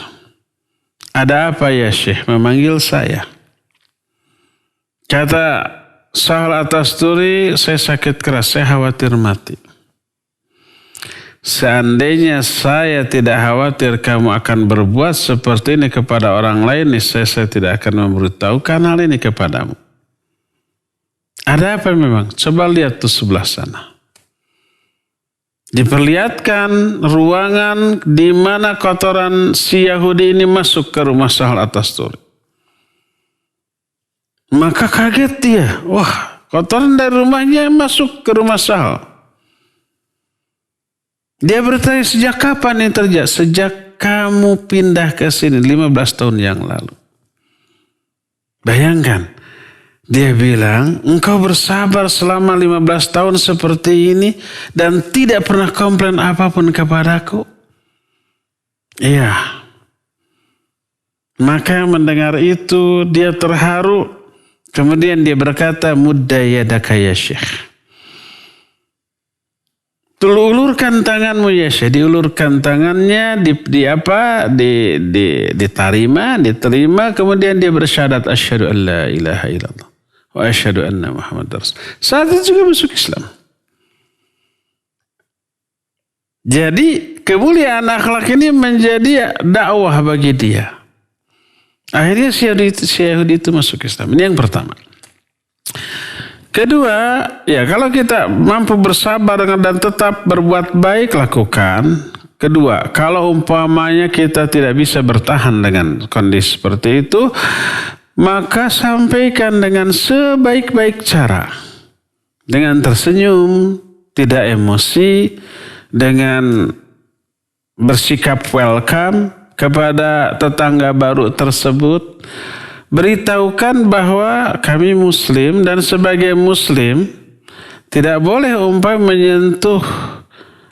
Speaker 2: Ada apa ya Syekh? Memanggil saya. Kata Sahal At-Tasturi, saya sakit keras, saya khawatir mati. Seandainya saya tidak khawatir kamu akan berbuat seperti ini kepada orang lain, saya tidak akan memberitahukan hal ini kepadamu. Ada apa memang? Coba lihat tuh sebelah sana. Diperlihatkan ruangan di mana kotoran si Yahudi ini masuk ke rumah Sahal At-Tasturi. Maka kaget dia. Wah, kotoran dari rumahnya masuk ke rumah Sahal. Dia bertanya, sejak kapan ini terjadi? Sejak kamu pindah ke sini 15 tahun yang lalu. Bayangkan, dia bilang, engkau bersabar selama 15 tahun seperti ini dan tidak pernah komplain apapun kepadaku. Iya. Maka mendengar itu dia terharu. Kemudian dia berkata, mudda yadaka ya Syekh. Ulurkan tanganmu ya Syekh. Diulurkan tangannya, diterima. Kemudian dia bersyahadat asyhadu an la ilaha illallah wa asyhadu anna Muhammadar Rasulullah. Saat itu juga masuk Islam. Jadi kemuliaan akhlak ini menjadi dakwah bagi dia. Akhirnya si Yahudi itu masuk Islam. Ini yang pertama. Kedua, ya kalau kita mampu bersabar dan tetap berbuat baik, lakukan. Kedua, kalau umpamanya kita tidak bisa bertahan dengan kondisi seperti itu, maka sampaikan dengan sebaik-baik cara. Dengan tersenyum, tidak emosi, dengan bersikap welcome kepada tetangga baru tersebut. Beritahukan bahwa kami Muslim dan sebagai Muslim tidak boleh menyentuh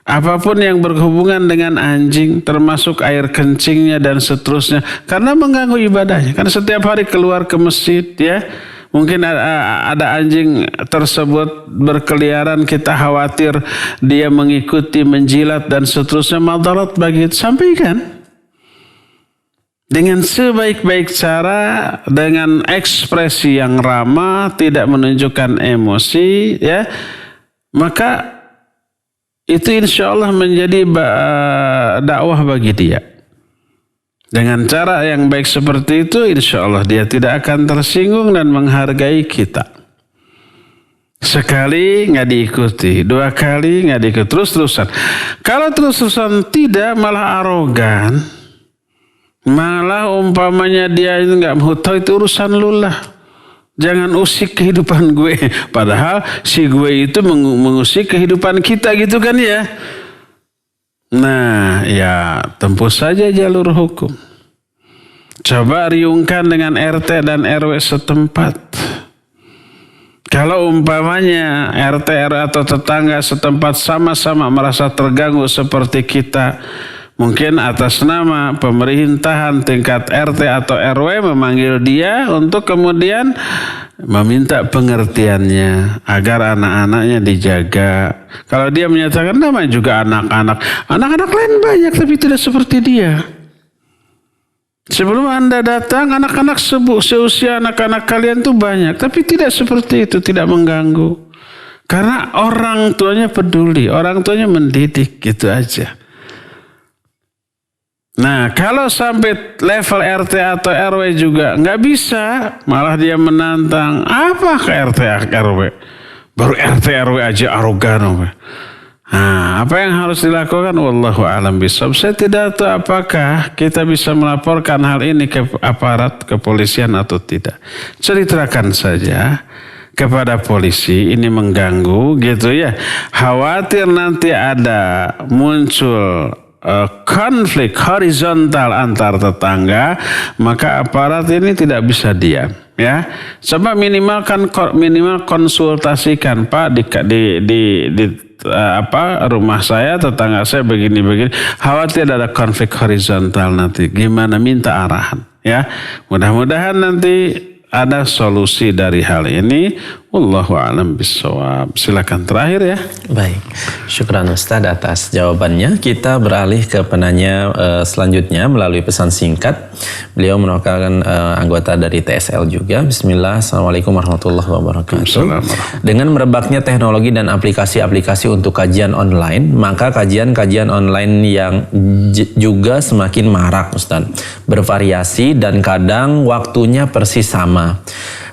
Speaker 2: apapun yang berhubungan dengan anjing, termasuk air kencingnya dan seterusnya, karena mengganggu ibadahnya. Karena setiap hari keluar ke masjid, ya mungkin ada anjing tersebut berkeliaran, kita khawatir dia mengikuti, menjilat dan seterusnya, madarat bagi itu. Sampaikan dengan sebaik-baik cara, dengan ekspresi yang ramah, tidak menunjukkan emosi, ya, maka itu insya Allah menjadi dakwah bagi dia. Dengan cara yang baik seperti itu, insya Allah dia tidak akan tersinggung dan menghargai kita. Sekali nggak diikuti, 2 kali nggak diikuti, terus-terusan. Kalau terus-terusan tidak, malah arogan. Malah umpamanya dia itu nggak mau tahu, itu urusan lu lah. Jangan usik kehidupan gue. Padahal si gue itu mengusik kehidupan kita gitu kan ya. Nah ya tempuh saja jalur hukum. Coba riungkan dengan RT dan RW setempat. Kalau umpamanya RT RW atau tetangga setempat sama-sama merasa terganggu seperti kita, mungkin atas nama pemerintahan tingkat RT atau RW memanggil dia untuk kemudian meminta pengertiannya agar anak-anaknya dijaga. Kalau dia menyatakan namanya juga anak-anak lain banyak tapi tidak seperti dia. Sebelum Anda datang, anak-anak seusia anak-anak kalian tuh banyak, tapi tidak seperti itu, tidak mengganggu. Karena orang tuanya peduli, orang tuanya mendidik, gitu aja. Nah, kalau sampai level RT atau RW juga nggak bisa, malah dia menantang. Apa ke RT RW? Baru RT RW aja arogan. Nah, apa yang harus dilakukan? Wallahu a'lam bishawab. Saya tidak tahu apakah kita bisa melaporkan hal ini ke aparat kepolisian atau tidak. Ceritakan saja kepada polisi, ini mengganggu gitu ya. Khawatir nanti ada muncul konflik horizontal antar tetangga, maka aparat ini tidak bisa diam. Ya, coba minimal konsultasikan, Pak, di rumah saya, tetangga saya begini, khawatir ada konflik horizontal nanti, gimana, minta arahan ya. Mudah-mudahan nanti ada solusi dari hal ini. Wallahu a'lam bishawab. Silakan terakhir ya.
Speaker 3: Baik, syukran Ustaz atas jawabannya. Kita beralih ke penanya selanjutnya melalui pesan singkat. Beliau merupakan anggota dari TSL juga. Bismillah, Assalamualaikum warahmatullahi wabarakatuh. Dengan merebaknya teknologi dan aplikasi-aplikasi untuk kajian online, maka kajian-kajian online yang juga semakin marak, Ustaz. Bervariasi dan kadang waktunya persis sama.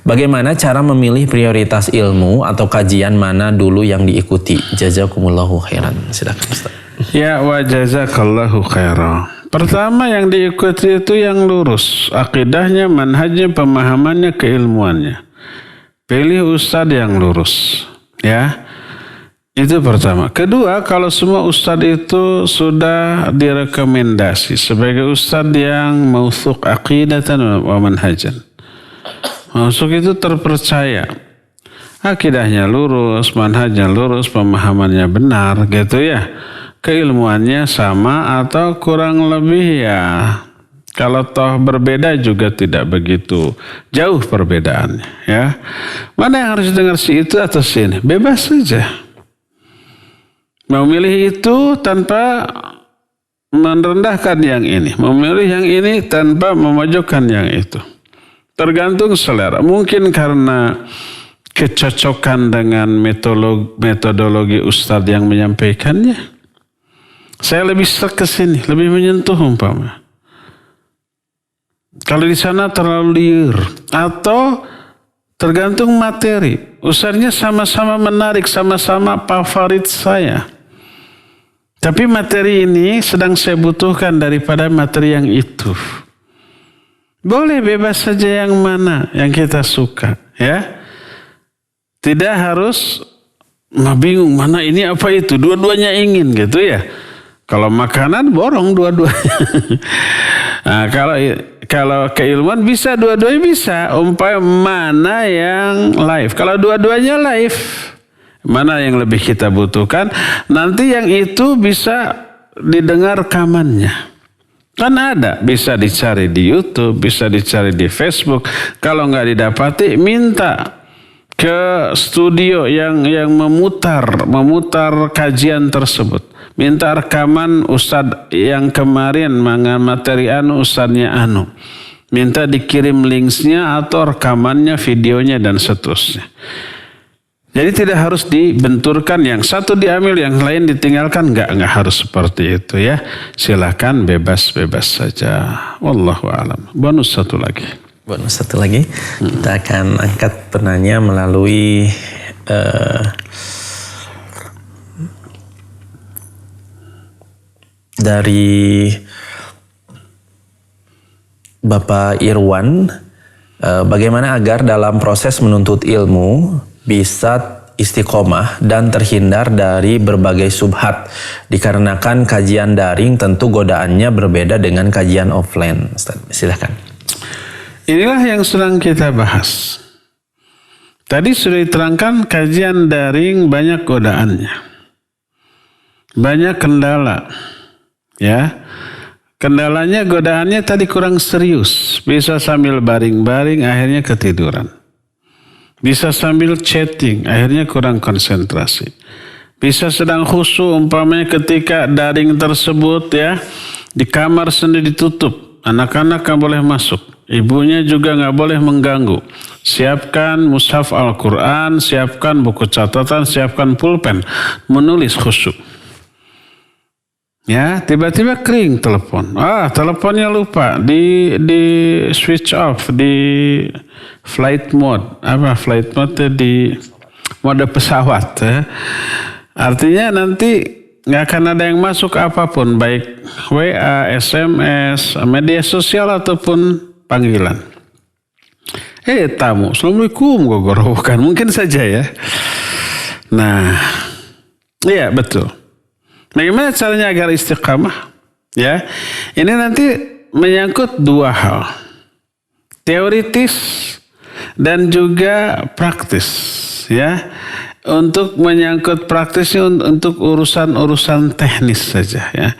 Speaker 3: Bagaimana cara memilih prioritas ilmu atau kajian mana dulu yang diikuti? Jazakumullahu khairan. Silakan Ustaz.
Speaker 2: Ya, wa jazakallahu khairan. Pertama yang diikuti itu yang lurus, akidahnya, manhajnya, pemahamannya, keilmuannya. Pilih ustadz yang lurus, ya. Itu pertama. Kedua, kalau semua ustadz itu sudah direkomendasi sebagai ustadz yang mautsuk aqidatan wa manhajan. Masuk itu terpercaya, akidahnya lurus, manhajnya lurus, pemahamannya benar, gitu ya. Keilmuannya sama atau kurang lebih ya. Kalau toh berbeda juga tidak begitu jauh perbedaannya, ya. Mana yang harus dengar si itu atau si ini? Bebas saja. Mau milih itu tanpa merendahkan yang ini, memilih yang ini tanpa memojokkan yang itu. Tergantung selera. Mungkin karena kecocokan dengan metodologi ustadz yang menyampaikannya. Saya lebih ke sini, lebih menyentuh umpama. Kalau di sana terlalu liar. Atau tergantung materi. Ustadznya sama-sama menarik, sama-sama favorit saya. Tapi materi ini sedang saya butuhkan daripada materi yang itu. Boleh bebas saja yang mana yang kita suka, ya. Tidak harus bingung mana ini apa itu, dua-duanya ingin gitu ya. Kalau makanan borong dua-duanya. Nah, kalau keilmuan bisa dua-duanya bisa. Umpamanya mana yang live. Kalau dua-duanya live, mana yang lebih kita butuhkan? Nanti yang itu bisa didengar rekamannya. Kan ada, bisa dicari di YouTube, bisa dicari di Facebook. Kalau nggak didapati, minta ke studio yang memutar kajian tersebut. Minta rekaman ustadz yang kemarin materi ustadznya Minta dikirim linksnya atau rekamannya, videonya dan seterusnya. Jadi tidak harus dibenturkan, yang satu diambil, yang lain ditinggalkan. Enggak harus seperti itu ya. Silakan bebas-bebas saja. Wallahu a'lam. Bonus satu lagi.
Speaker 3: Kita akan angkat penanya melalui dari Bapak Irwan. Bagaimana agar dalam proses menuntut ilmu bisa istiqomah dan terhindar dari berbagai subhat, dikarenakan kajian daring tentu godaannya berbeda dengan kajian offline. Ustaz, silakan.
Speaker 2: Inilah yang sedang kita bahas. Tadi sudah diterangkan kajian daring banyak godaannya, banyak kendala, ya. Kendalanya, godaannya tadi kurang serius, bisa sambil baring-baring akhirnya ketiduran. Bisa sambil chatting, akhirnya kurang konsentrasi. Bisa sedang khusyuk, umpamanya ketika daring tersebut ya, di kamar sendiri ditutup. Anak-anak gak boleh masuk. Ibunya juga gak boleh mengganggu. Siapkan mushaf Al-Quran, siapkan buku catatan, siapkan pulpen. Menulis khusyuk. Ya, tiba-tiba kering telepon. Teleponnya lupa. Di switch off, di flight mode. Flight mode di mode pesawat ya. Artinya nanti nggak akan ada yang masuk apapun, baik WA, SMS, media sosial ataupun panggilan. Tamu, Assalamualaikum, bukan, mungkin saja ya. Nah, iya betul. Bagaimana caranya agar istiqamah? Ya, ini nanti menyangkut dua hal, teoritis dan juga praktis. Ya, untuk menyangkut praktisnya untuk urusan-urusan teknis saja. Ya,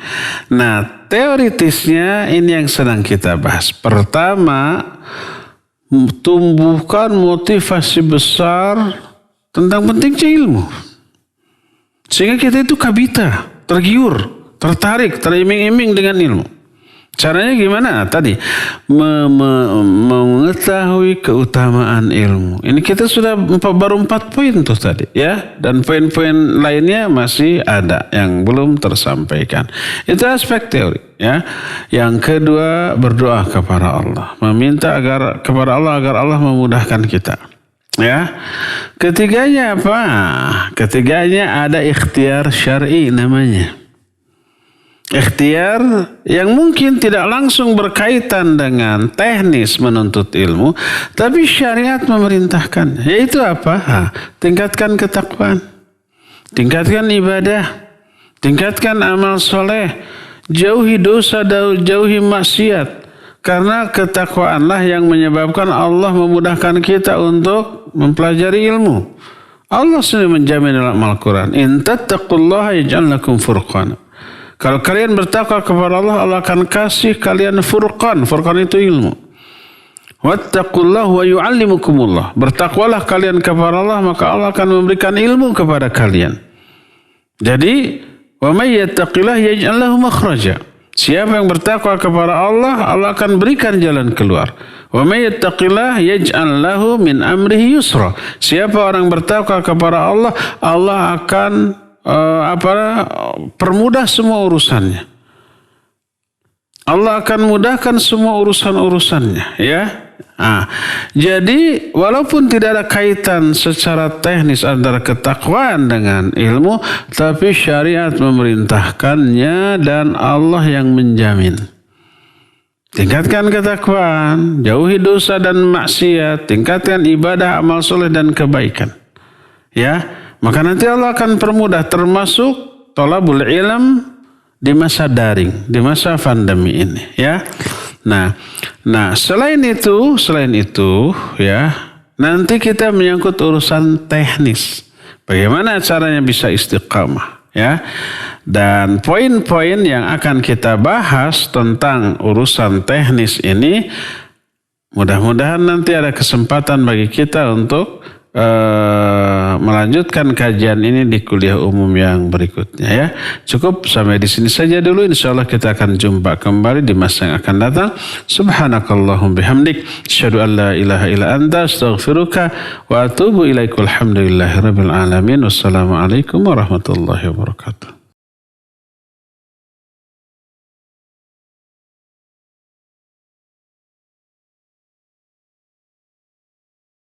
Speaker 2: nah teoritisnya ini yang sedang kita bahas. Pertama, tumbuhkan motivasi besar tentang pentingnya ilmu, sehingga kita itu kabita, tergiur, tertarik, teriming-iming dengan ilmu. Caranya gimana? Tadi mengetahui keutamaan ilmu. Ini kita sudah baru 4 poin tuh tadi ya, dan poin-poin lainnya masih ada yang belum tersampaikan. Itu aspek teori ya. Yang kedua, berdoa kepada Allah, meminta kepada Allah agar Allah memudahkan kita. Ya, ketiganya apa? Ketiganya ada ikhtiar syar'i namanya. Ikhtiar yang mungkin tidak langsung berkaitan dengan teknis menuntut ilmu, tapi syariat memerintahkan. Yaitu apa? Tingkatkan ketakwaan, tingkatkan ibadah, tingkatkan amal soleh, jauhi dosa, jauhi maksiat. Karena ketakwaanlah yang menyebabkan Allah memudahkan kita untuk mempelajari ilmu. Allah sendiri menjamin dalam Al-Quran, in tattaqullaha yaj'al lakum furqana. Kalau kalian bertakwa kepada Allah, Allah akan kasih kalian furqan. Furqan itu ilmu. Wattaqullaha wa yu'allimukumullah. Bertakwalah kalian kepada Allah, maka Allah akan memberikan ilmu kepada kalian. Jadi, wa may yattaqillah yaj'al lahu makhraja. Siapa yang bertakwa kepada Allah, Allah akan berikan jalan keluar. Wa may yattaqillah yaj'al lahu min amrihi yusra. Siapa orang bertakwa kepada Allah, Allah akan permudah semua urusannya. Allah akan mudahkan semua urusan-urusannya, ya. Jadi walaupun tidak ada kaitan secara teknis antara ketakwaan dengan ilmu, tapi syariat memerintahkannya dan Allah yang menjamin. Tingkatkan ketakwaan, jauhi dosa dan maksiat, tingkatkan ibadah, amal soleh dan kebaikan. Ya, maka nanti Allah akan permudah, termasuk thalabul ilm di masa daring, di masa pandemi ini, ya. Nah, selain itu ya, nanti kita menyangkut urusan teknis. Bagaimana caranya bisa istiqamah, ya. Dan poin-poin yang akan kita bahas tentang urusan teknis ini, mudah-mudahan nanti ada kesempatan bagi kita untuk melanjutkan kajian ini di kuliah umum yang berikutnya ya. Cukup sampai di sini saja dulu. Insyaallah kita akan jumpa kembali di masa yang akan datang. Subhanakallahum bihamdik, asyhadu an la ilaha illa anta, astaghfiruka wa atubu ilaik. Alhamdulillahirabbil alamin. Wassalamualaikum warahmatullahi wabarakatuh.